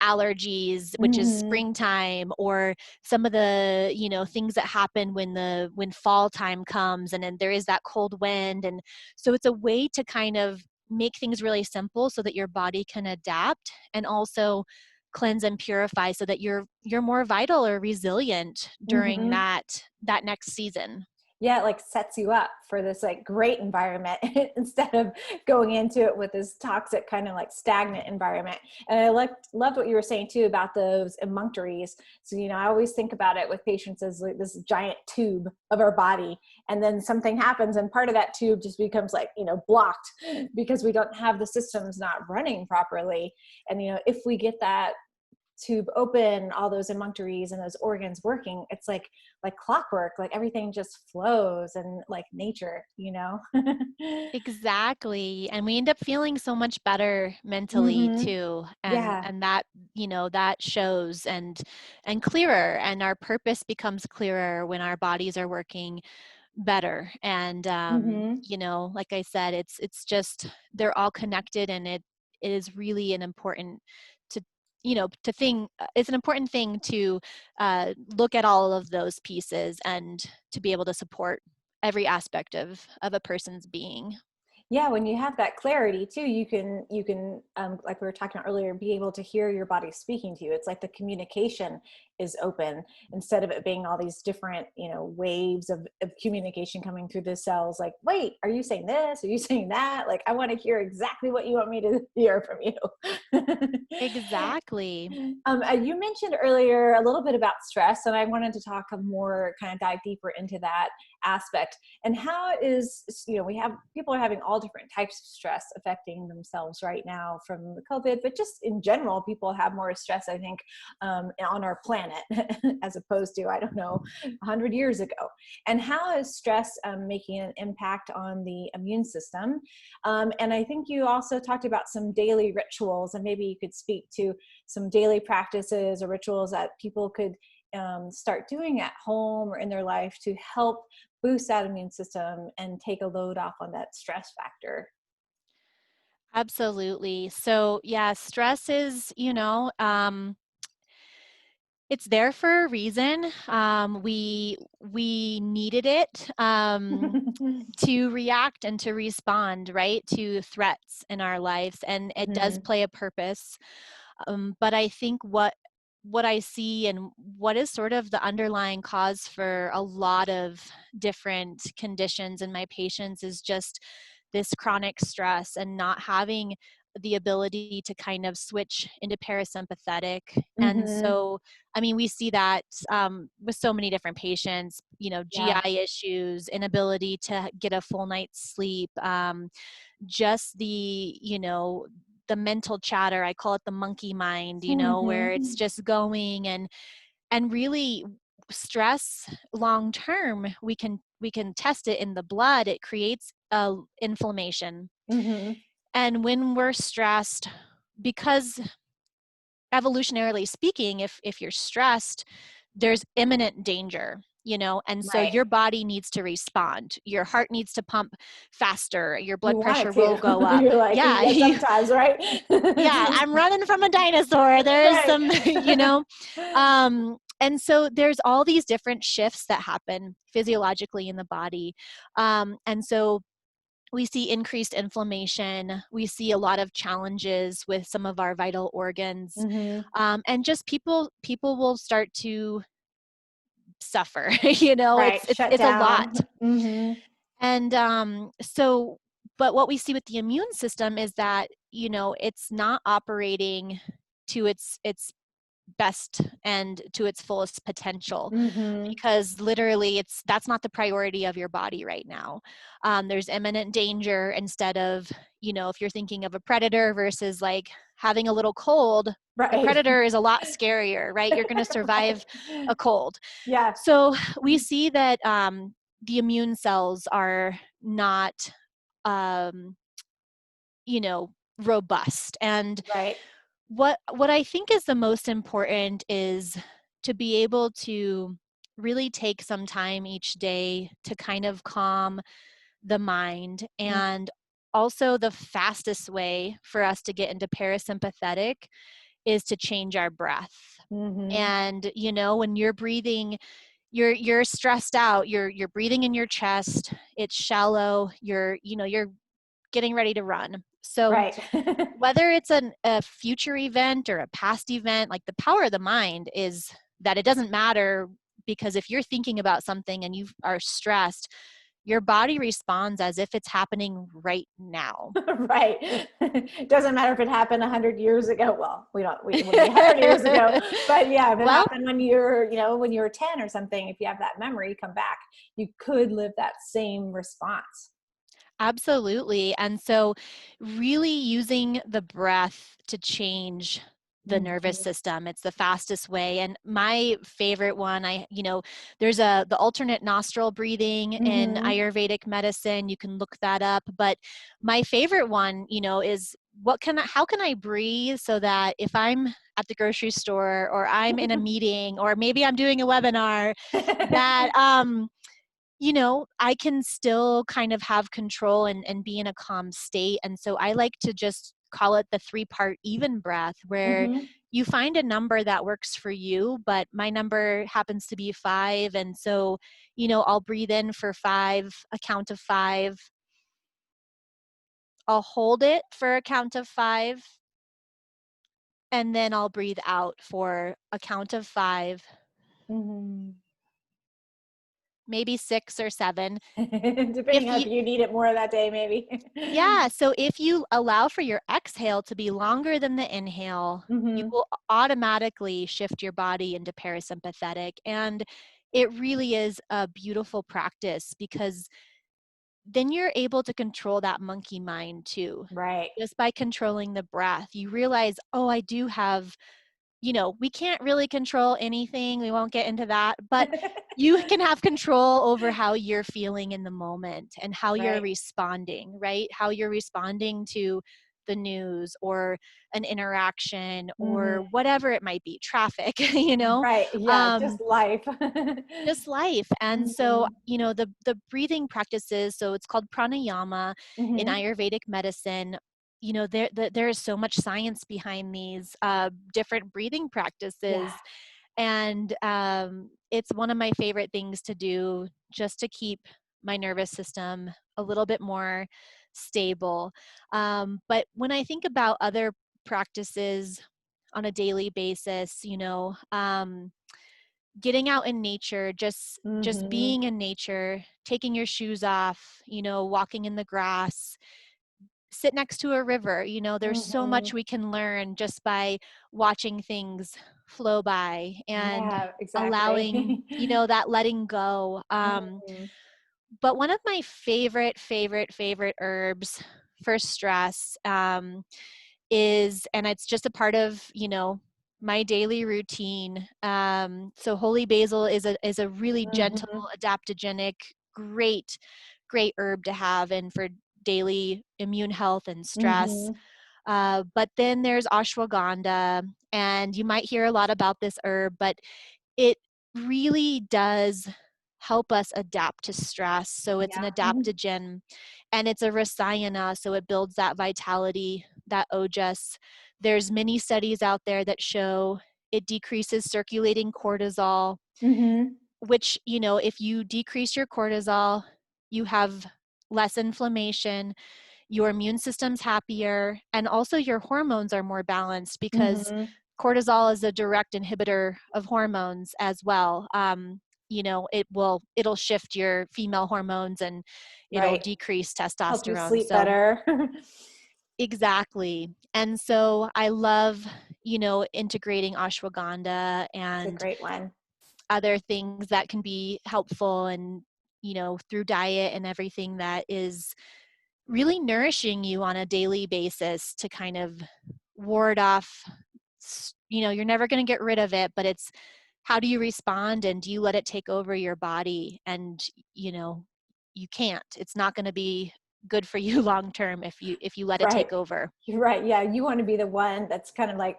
allergies, which is Mhm. springtime, or some of the things that happen when fall time comes, and then there is that cold wind. And so it's a way to kind of make things really simple so that your body can adapt, and also cleanse and purify so that you're more vital or resilient during Mhm. that next season. Yeah, it like sets you up for this like great environment instead of going into it with this toxic kind of like stagnant environment. And I loved what you were saying too about those emunctories. So, I always think about it with patients as like this giant tube of our body. And then something happens and part of that tube just becomes like, blocked because we don't have the systems not running properly. And, if we get that tube open, all those emunctories and those organs working, it's like clockwork, like everything just flows and like nature. Exactly. And we end up feeling so much better mentally Mm-hmm. too. And Yeah. and that, that shows, and clearer, and our purpose becomes clearer when our bodies are working better. And Mm-hmm. like I said, it's just they're all connected, and it is really an important to to think it's an important thing to look at all of those pieces, and to be able to support every aspect of a person's being. Yeah, when you have that clarity too, you can like we were talking about earlier, be able to hear your body speaking to you. It's like the communication is open instead of it being all these different waves of communication coming through the cells. Like, wait, are you saying this, are you saying that? Like, I want to hear exactly what you want me to hear from you. Exactly. You mentioned earlier a little bit about stress, and I wanted to talk more, kind of dive deeper into that aspect and how it is. We have people are having all different types of stress affecting themselves right now from the COVID, but just in general, people have more stress, I think, on our planet as opposed to, I don't know, 100 years ago. And how is stress making an impact on the immune system? And I think you also talked about some daily rituals, and maybe you could speak to some daily practices or rituals that people could start doing at home or in their life to help boost that immune system and take a load off on that stress factor. Absolutely. So yeah, stress is, it's there for a reason. We needed it to react and to respond, right, to threats in our lives, and it does Hmm. play a purpose. But I think what I see, and what is sort of the underlying cause for a lot of different conditions in my patients, is just this chronic stress and not having the ability to kind of switch into parasympathetic. And Hmm. so, I mean, we see that with so many different patients, Yeah. GI issues, inability to get a full night's sleep, just the mental chatter. I call it the monkey mind, where it's Hmm. just going, and really stress long term, we can test it in the blood. It creates inflammation. Hmm. And when we're stressed, because evolutionarily speaking, if you're stressed, there's imminent danger. and so Right. your body needs to respond. Your heart needs to pump faster. Your You blood want it pressure will to. go up. You're like, Yeah. yeah, sometimes, right? Yeah, I'm running from a dinosaur. There's Right. some, and so there's all these different shifts that happen physiologically in the body. And so we see increased inflammation. We see a lot of challenges with some of our vital organs. Mm-hmm. And just people will start to suffer. You know, Right. Shut it's a lot. down. Mm-hmm. And so, but what we see with the immune system is that, it's not operating to its best and to its fullest potential, Mm-hmm. because literally that's not the priority of your body right now. There's imminent danger, instead of, if you're thinking of a predator versus like having a little cold, the Right. predator is a lot scarier, right? You're going to survive Right. a cold. Yeah. So we see that the immune cells are not, um, robust. And Right. what I think is the most important is to be able to really take some time each day to kind of calm the mind. And also, the fastest way for us to get into parasympathetic is to change our breath. Mm-hmm. And when you're breathing, you're stressed out, you're breathing in your chest, it's shallow, you're getting ready to run. So Right. whether it's a future event or a past event, like, the power of the mind is that it doesn't matter, because if you're thinking about something and you are stressed, your body responds as if it's happening right now. Right. It doesn't matter if it happened 100 years ago. Well, we wouldn't be 100 years ago, but yeah, if it Well, happened when you were 10 or something, if you have that memory come back, you could live that same response. absolutely. And so, really using the breath to change the nervous Mhm. system, it's the fastest way. And my favorite one, there's the alternate nostril breathing in Mhm. Ayurvedic medicine. You can look that up. But my favorite one, is how can I breathe so that if I'm at the grocery store, or I'm in a meeting, or maybe I'm doing a webinar, that I can still kind of have control and be in a calm state. And so I like to just call it the 3-part even breath, where Mhm. you find a number that works for you. But my number happens to be 5. And so, I'll breathe in for 5, a count of 5. I'll hold it for a count of 5. And then I'll breathe out for a count of 5, Mhm. maybe 6 or 7. Depending If on you if you need it more that day, maybe. Yeah, so if you allow for your exhale to be longer than the inhale, you Mhm. will automatically shift your body into parasympathetic. And it really is a beautiful practice, because then you're able to control that monkey mind too. Right. Just by controlling the breath, you realize, oh, I do have, we can't really control anything. We won't get into that, but you can have control over how you're feeling in the moment and how you're Right. responding, right? How you're responding to the news, or an interaction, or Mhm. whatever it might be, traffic, Right. Yeah, um, just life. just life. And so, Mhm. the breathing practices, so it's called pranayama in Mhm. Ayurvedic medicine. There is so much science behind these different breathing Yeah. practices. And it's one of my favorite things to do, just to keep my nervous system a little bit more stable. But when I think about other practices on a daily basis, getting out in nature, just Mhm. being in nature, taking your shoes off, walking in the grass, sit next to a river. There's so much Mhm. we can learn just by watching things flow by, and Yeah, allowing, exactly. that letting go. Mhm. But one of my favorite herbs for stress, and it's just a part of, my daily routine. So holy basil is a really gentle, Mhm. adaptogenic, great, great herb to have, and for daily immune health and stress. Mhm. But then there's ashwagandha, and you might hear a lot about this herb, but it really does help us adapt to stress. So it's an Yeah. adaptogen, and it's a Rasayana, so it builds that vitality, that ojas. There's many studies out there that show it decreases circulating cortisol, Mm-hmm. which, if you decrease your cortisol, you have less inflammation, your immune system's happier, and also your hormones are more balanced because Mm-hmm. cortisol is a direct inhibitor of hormones as well. It'll shift your female hormones and it'll Right. decrease Help you testosterone. sleep So better. exactly. And so I love, integrating ashwagandha It's a and great one. other things that can be helpful, and through diet and everything that is really nourishing you on a daily basis to kind of ward off, you're never going to get rid of it, but it's how do you respond, and do you let it take over your body? And you know you can't. It's not going to be good for you long term if you let it Right. take over. You're right. Yeah. You want to be the one that's kind of like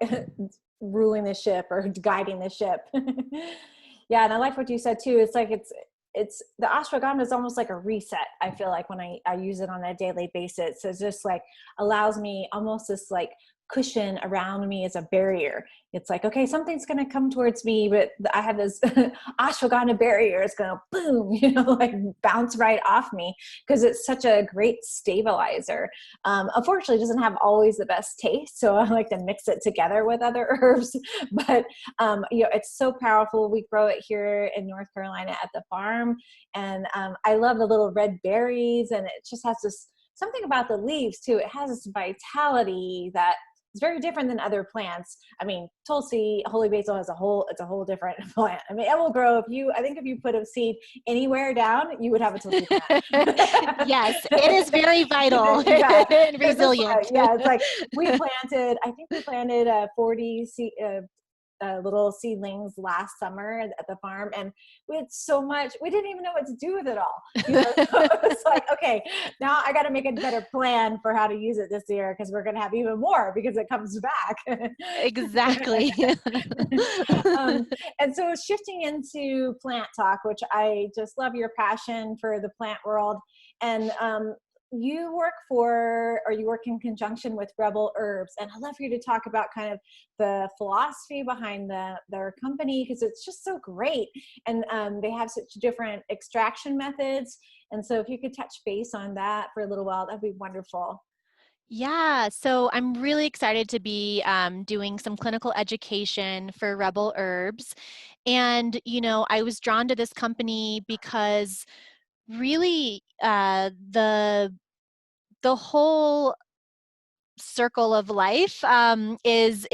ruling the ship or guiding the ship. Yeah. And I like what you said too. It's like, it's the ashwagandha is almost like a reset. I feel like when I use it on a daily basis, it's just like allows me almost this like cushion around me as a barrier. It's like, okay, something's going to come towards me, but I have this ashwagandha barrier. It's going to boom, like bounce right off me because it's such a great stabilizer. Unfortunately, it doesn't have always the best taste, so I like to mix it together with other herbs. But it's so powerful. We grow it here in North Carolina at the farm, and I love the little red berries, and it just has this something about the leaves too. It has this vitality that is very different than other plants. I mean, Tulsi, holy basil it's a whole different plant. I mean, it will grow I think if you put a seed anywhere down, you would have a Tulsi plant. Yes, it is very vital Yeah. and So just resilient. yeah, it's like I think we planted 40 little seedlings last summer at the farm, and we had so much, we didn't even know what to do with it all. So it's like, okay, now I got to make a better plan for how to use it this year because we're going to have even more because it comes back. Exactly. um, and so shifting into plant talk, which I just love your passion for the plant world. And you work in conjunction with Rebel Herbs, and I'd love for you to talk about kind of the philosophy behind their company, because it's just so great, and they have such different extraction methods. And so if you could touch base on that for a little while, that'd be wonderful. Yeah, so I'm really excited to be doing some clinical education for Rebel Herbs. And, I was drawn to this company because really the whole circle of life is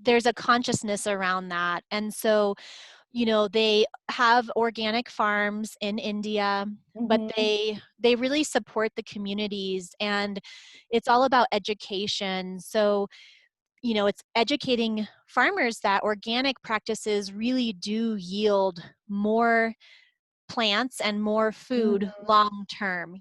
there's a consciousness around that. And so they have organic farms in India, but Mm-hmm. they really support the communities, and it's all about education. So it's educating farmers that organic practices really do yield more plants and more food Mm-hmm. long term,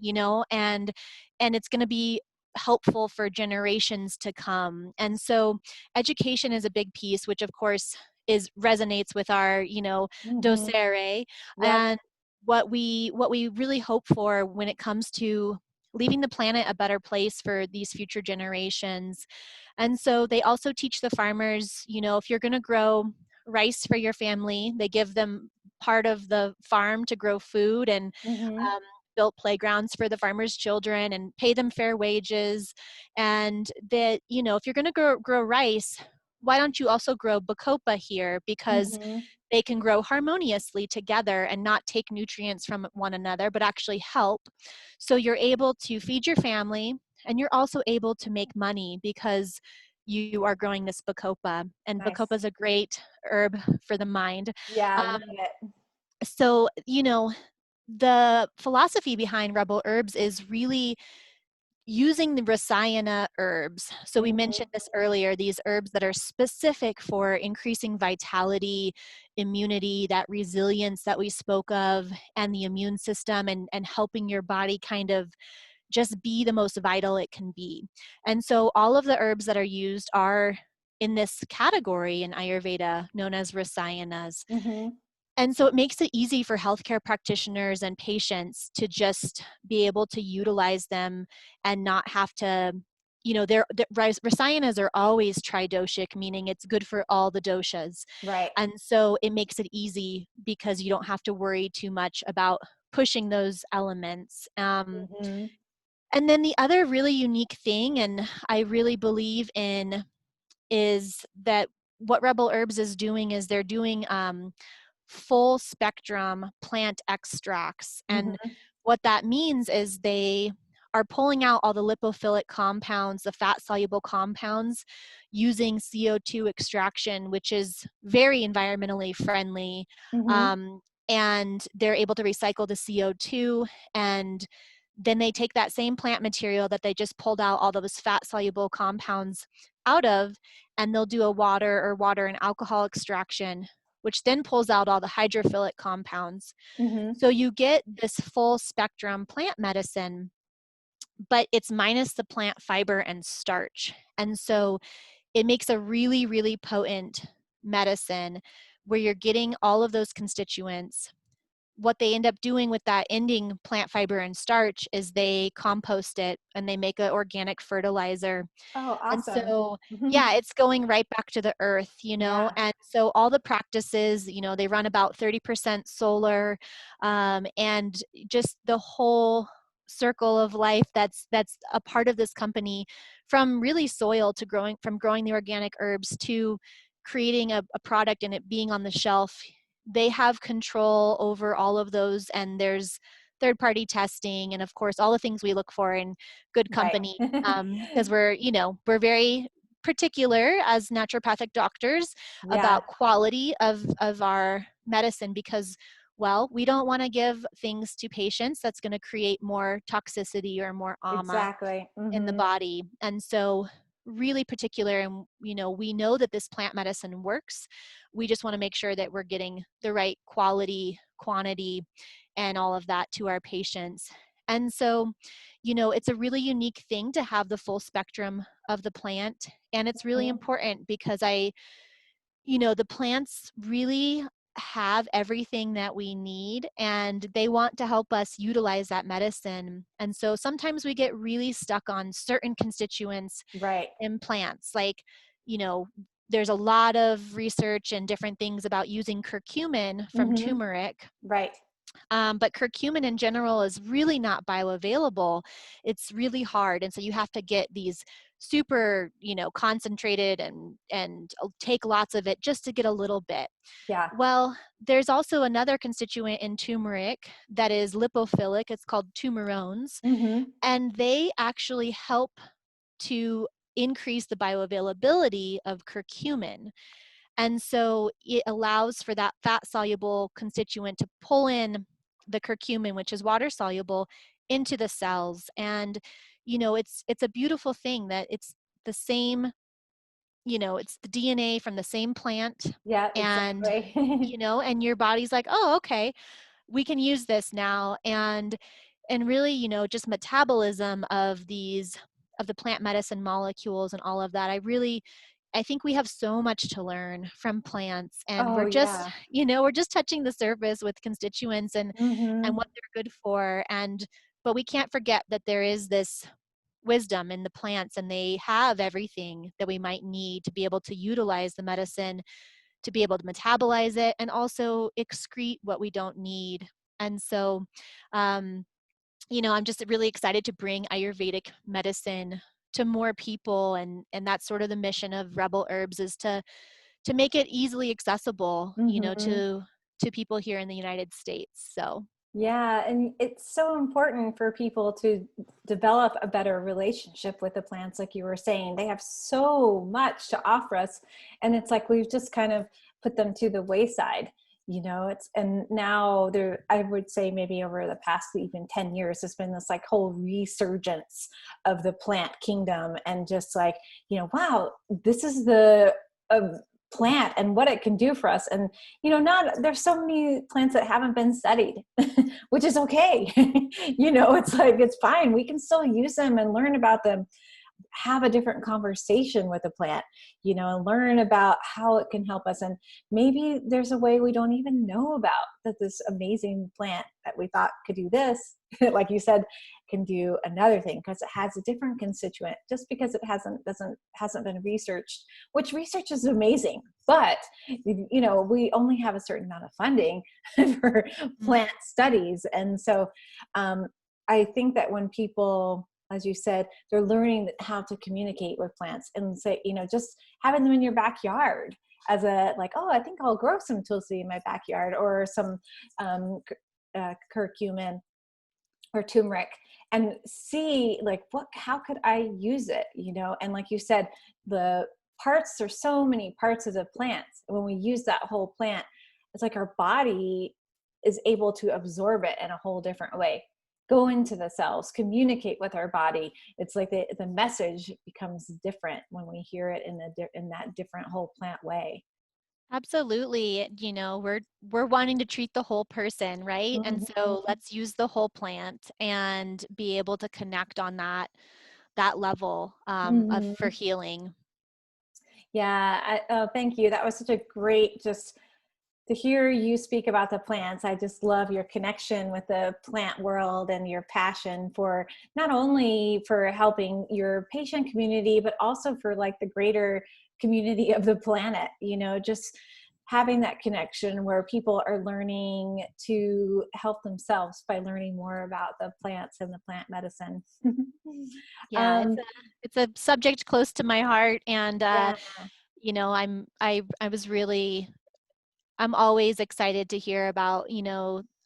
and it's going to be helpful for generations to come. And so education is a big piece, which of course is resonates with our Mm-hmm. docere, Yep. and what we really hope for when it comes to leaving the planet a better place for these future generations. And so they also teach the farmers, if you're going to grow rice for your family, they give them part of the farm to grow food, and Mm-hmm. built playgrounds for the farmers' children and pay them fair wages. And that, if you're going to grow rice, why don't you also grow bacopa here? Because Mm-hmm. they can grow harmoniously together and not take nutrients from one another, but actually help. So you're able to feed your family, and you're also able to make money because you are growing this bacopa. And bacopa Nice. is a great herb for the mind. Yeah, I Um, love it. so, the philosophy behind Rebel Herbs is really using the Rasayana herbs. So we Mm-hmm. mentioned this earlier, these herbs that are specific for increasing vitality, immunity, that resilience that we spoke of, and the immune system, and helping your body kind of just be the most vital it can be. And so all of the herbs that are used are in this category in Ayurveda known as Rasayanas. Mm-hmm. And so it makes it easy for healthcare practitioners and patients to just be able to utilize them and not have to, Rasayanas are always tridoshic, meaning it's good for all the doshas. Right. And so it makes it easy because you don't have to worry too much about pushing those elements. Mm-hmm. And then the other really unique thing, and I really believe in, is that what Rebel Herbs is doing is they're doing full spectrum plant extracts. And Mm-hmm. what that means is they are pulling out all the lipophilic compounds, the fat soluble compounds, using CO2 extraction, which is very environmentally friendly. Mm-hmm. Um, and they're able to recycle the CO2, and then they take that same plant material that they just pulled out all those fat soluble compounds out of, and they'll do a water and alcohol extraction, which then pulls out all the hydrophilic compounds. Mm-hmm. So you get this full spectrum plant medicine, but it's minus the plant fiber and starch. And so it makes a really, really potent medicine where you're getting all of those constituents. What they end up doing with that ending plant fiber and starch is they compost it and they make an organic fertilizer. Oh, And awesome. so, Mm-hmm. yeah, it's going right back to the earth, Yeah. and so all the practices, they run about 30% solar, and just the whole circle of life that's a part of this company, from really soil to growing the organic herbs to creating a product and it being on the shelf. They have control over all of those, and there's third party testing, and of course all the things we look for in good Right. company, because we're very particular as naturopathic doctors Yeah, about quality of our medicine, because, well, we don't want to give things to patients that's going to create more toxicity or more ama exactly. in the Mm-hmm. body. And so really particular, and we know that this plant medicine works. We just want to make sure that we're getting the right quality, quantity, and all of that to our patients. And so, it's a really unique thing to have the full spectrum of the plant, and it's really Mm-hmm. important because the plants really have everything that we need, and they want to help us utilize that medicine. And so sometimes we get really stuck on certain constituents Right. in plants. Like, you know, there's a lot of research and different things about using curcumin from Mm-hmm. turmeric. Right. But curcumin in general is really not bioavailable. It's really hard. And so you have to get these super, concentrated and take lots of it just to get a little bit. Yeah. Well, there's also another constituent in turmeric that is lipophilic. It's called turmerones, Mm-hmm. and they actually help to increase the bioavailability of curcumin. And so it allows for that fat soluble constituent to pull in the curcumin, which is water soluble, into the cells. And, it's a beautiful thing that it's the same, it's the DNA from the same plant. Yeah, And, exactly. and your body's like, oh, okay, we can use this now. And really, just metabolism of the plant medicine molecules and all of that. I think we have so much to learn from plants, and Oh, we're just, yeah. we're just touching the surface with constituents and Mm-hmm. what they're good for. But we can't forget that there is this wisdom in the plants, and they have everything that we might need to be able to utilize the medicine, to be able to metabolize it, and also excrete what we don't need. And so, um, I'm just really excited to bring Ayurvedic medicine to more people, and that's sort of the mission of Rebel Herbs, is to make it easily accessible, Mm-hmm. to people here in the United States. So Yeah, and it's so important for people to develop a better relationship with the plants, like you were saying. They have so much to offer us, and it's like we've just kind of put them to the wayside. It's, and now there, I would say maybe over the past even 10 years, there's been this like whole resurgence of the plant kingdom, and just like, wow, this is the plant and what it can do for us. And not, there's so many plants that haven't been studied, which is okay. It's like, it's fine, we can still use them and learn about them. have a different conversation with a plant, and learn about how it can help us. And maybe there's a way we don't even know about, that this amazing plant that we thought could do this, like you said, can do another thing because it has a different constituent, just because it hasn't been researched, which research is amazing. But we only have a certain amount of funding for plant studies. And so I think that when people, as you said, they're learning how to communicate with plants, and say, just having them in your backyard as a, like, oh, I think I'll grow some tulsi in my backyard, or some curcumin or turmeric, and see, like, how could I use it? And like you said, there's so many parts of the plant. When we use that whole plant, it's like our body is able to absorb it in a whole different way, go into the cells, communicate with our body. It's like the message becomes different when we hear it in that different whole plant way. Absolutely. We're wanting to treat the whole person, right? And so Mhm. let's use the whole plant and be able to connect on that level for Mhm. healing. Yeah. Thank you. That was such a great, just to hear you speak about the plants. I just love your connection with the plant world and your passion for, not only for helping your patient community, but also for like the greater community of the planet, just having that connection where people are learning to help themselves by learning more about the plants and the plant medicine. Yeah, um, it's a subject close to my heart, and yeah. I was really, I'm always excited to hear about,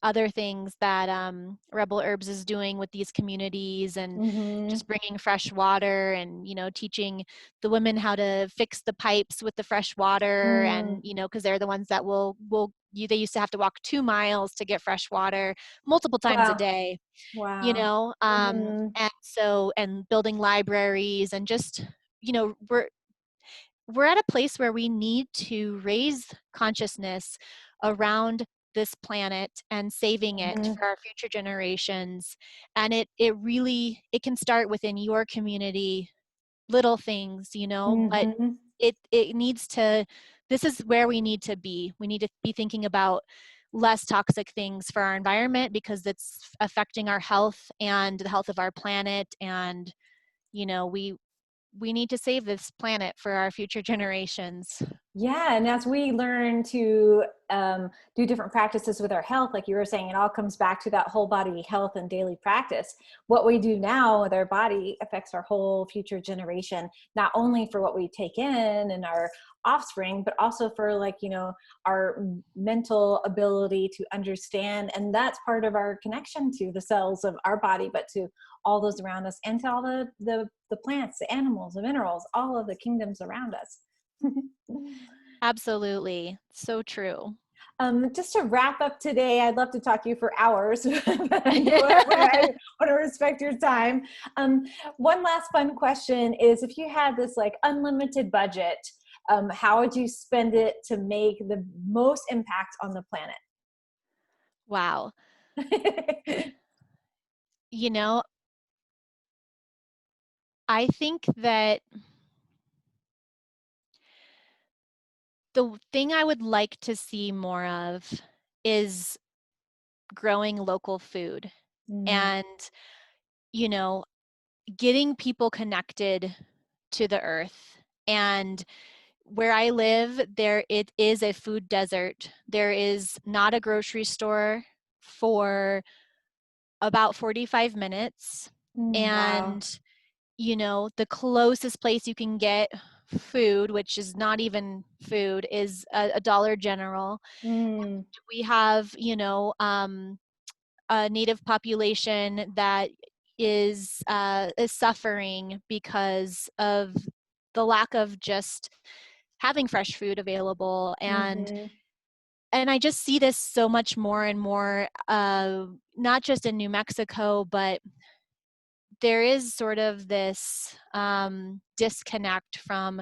other things that Rebel Herbs is doing with these communities, and Hmm. just bringing fresh water, and, teaching the women how to fix the pipes with the fresh water, and, Mm. because they're the ones that they used to have to walk 2 miles to get fresh water multiple times a Wow. day, Wow. Hmm. and building libraries, and just, we're at a place where we need to raise consciousness around this planet and saving it Hmm. for our future generations. And it can start within your community, little things, but Hmm. it needs to, this is where we need to be. We need to be thinking about less toxic things for our environment, because it's affecting our health and the health of our planet. And, we need to save this planet for our future generations. Yeah, and as we learn to do different practices with our health, like you were saying, it all comes back to that whole body health and daily practice. What we do now with our body affects our whole future generation, not only for what we take in and our offspring, but also for, like, our mental ability to understand. And that's part of our connection to the cells of our body, but to all those around us, and to all the plants, the animals, the minerals, all of the kingdoms around us. Absolutely. So true. Just to wrap up today, I'd love to talk to you for hours, but I want to respect your time. One last fun question is, if you had this like unlimited budget, how would you spend it to make the most impact on the planet? Wow. You know, I think that the thing I would like to see more of is growing local food, Mm, and, you know, getting people connected to the earth. And where I live, it is a food desert. There is not a grocery store for about 45 minutes. wow. And, the closest place you can get food, which is not even food, is a Dollar General. Mm, We have, a native population that is suffering because of the lack of just having fresh food available. mhm, And I just see this so much more and more, not just in New Mexico, but there is sort of this disconnect from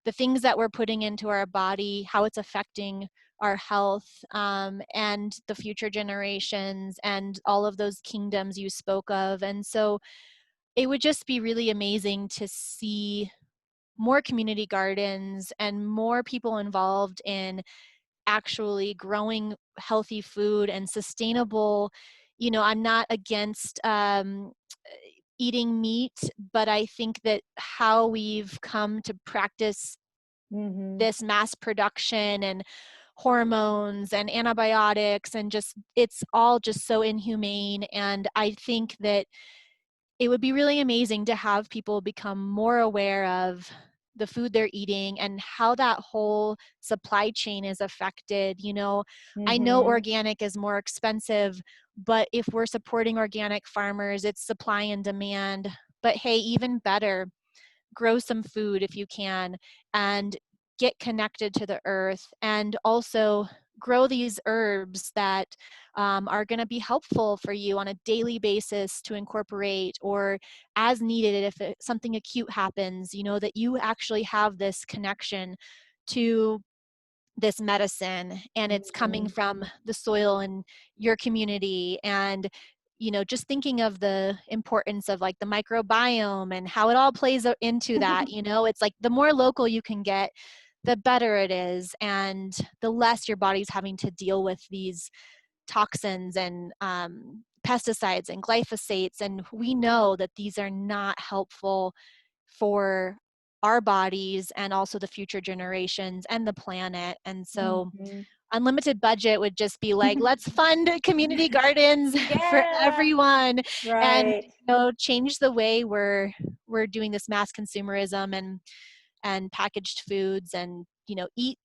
the things that we're putting into our body, how it's affecting our health, and the future generations, and all of those kingdoms you spoke of. And so it would just be really amazing to see more community gardens and more people involved in actually growing healthy food and sustainable. I'm not against eating meat, but I think that how we've come to practice Mm-hmm. this mass production and hormones and antibiotics and just it's all just so inhumane. And I think that it would be really amazing to have people become more aware of the food they're eating and how that whole supply chain is affected. I know Mm-hmm. organic is more expensive, but if we're supporting organic farmers, it's supply and demand. But hey, even better, grow some food if you can and get connected to the earth, and also grow these herbs that are going to be helpful for you on a daily basis to incorporate or as needed if something acute happens, that you actually have this connection to this medicine and it's coming Mm-hmm. from the soil in your community. And just thinking of the importance of like the microbiome and how it all plays into that. It's like the more local you can get, the better it is, and the less your body's having to deal with these toxins and pesticides and glyphosates. And we know that these are not helpful for our bodies and also the future generations and the planet. And so Mm-hmm. unlimited budget would just be like, let's fund community gardens for Yeah, everyone and right. change the way we're doing this mass consumerism and packaged foods. And eat,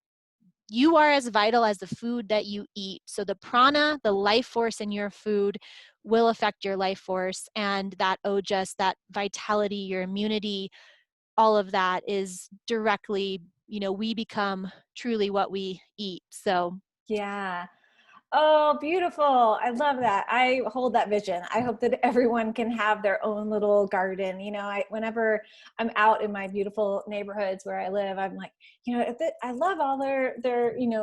you are as vital as the food that you eat. So the prana, the life force in your food, will affect your life force, and that ojas, that vitality, your immunity, all of that is directly, we become truly what we eat. So Yeah. Oh, beautiful. I love that. I hold that vision. I hope that everyone can have their own little garden. Whenever I'm out in my beautiful neighborhoods where I live, I'm like, I love all their,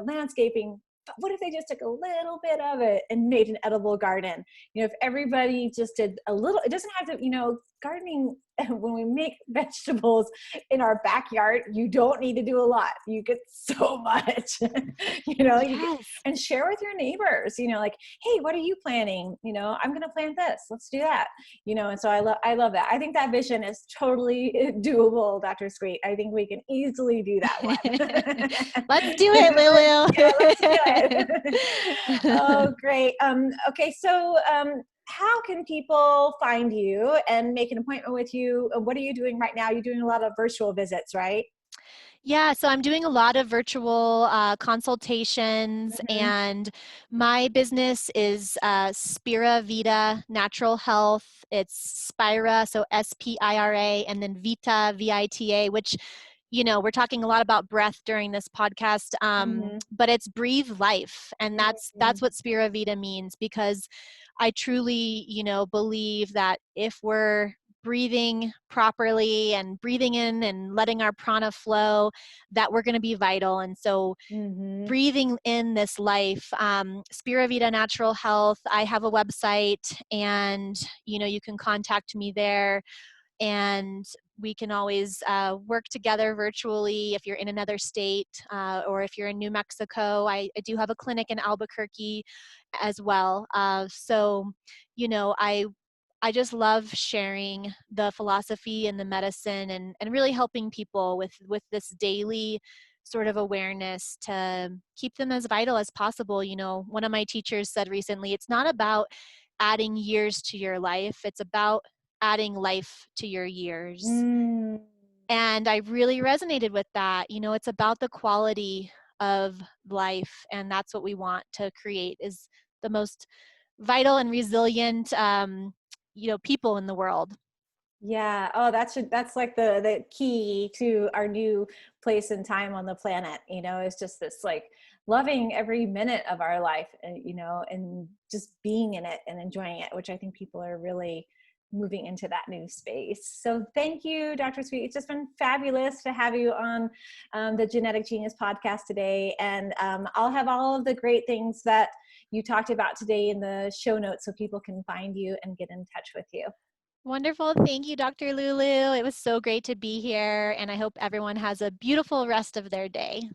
landscaping, but what if they just took a little bit of it and made an edible garden? If everybody just did a little, it doesn't have to, gardening, when we make vegetables in our backyard, you don't need to do a lot. You get so much, you get, yes. and share with your neighbors, like, hey, what are you planning? I'm going to plant this. Let's do that. And so I love that. I think that vision is totally doable, Dr. Sweet. I think we can easily do that one. Let's do it, Yeah, let's do Lulu. it. Oh, great. Okay. So, how can people find you and make an appointment with you? What are you doing right now? You're doing a lot of virtual visits, right? Yeah, so I'm doing a lot of virtual consultations, Mm-hmm. and my business is Spira Vita Natural Health. It's Spira, so Spira, and then Vita, Vita, which, we're talking a lot about breath during this podcast, Mm-hmm. but it's breathe life, and Mm-hmm. that's what Spira Vita means, because I truly, believe that if we're breathing properly and breathing in and letting our prana flow, that we're going to be vital. And so Mm-hmm. breathing in this life, Spira Vita Natural Health, I have a website, and you can contact me there, and we can always work together virtually if you're in another state, or if you're in New Mexico. I do have a clinic in Albuquerque as well. So I just love sharing the philosophy and the medicine, and really helping people with this daily sort of awareness to keep them as vital as possible. One of my teachers said recently, it's not about adding years to your life, it's about adding life to your years. Mm. And I really resonated with that. It's about the quality of life, and that's what we want to create, is the most vital and resilient people in the world. Yeah. Oh, that's like the key to our new place and time on the planet, is just this like loving every minute of our life, and and just being in it and enjoying it, which I think people are really moving into that new space. So thank you, Dr. Sweet. It's just been fabulous to have you on the Genetic Genius podcast today. And I'll have all of the great things that you talked about today in the show notes so people can find you and get in touch with you. Wonderful. Thank you, Dr. Lulu. It was so great to be here, and I hope everyone has a beautiful rest of their day.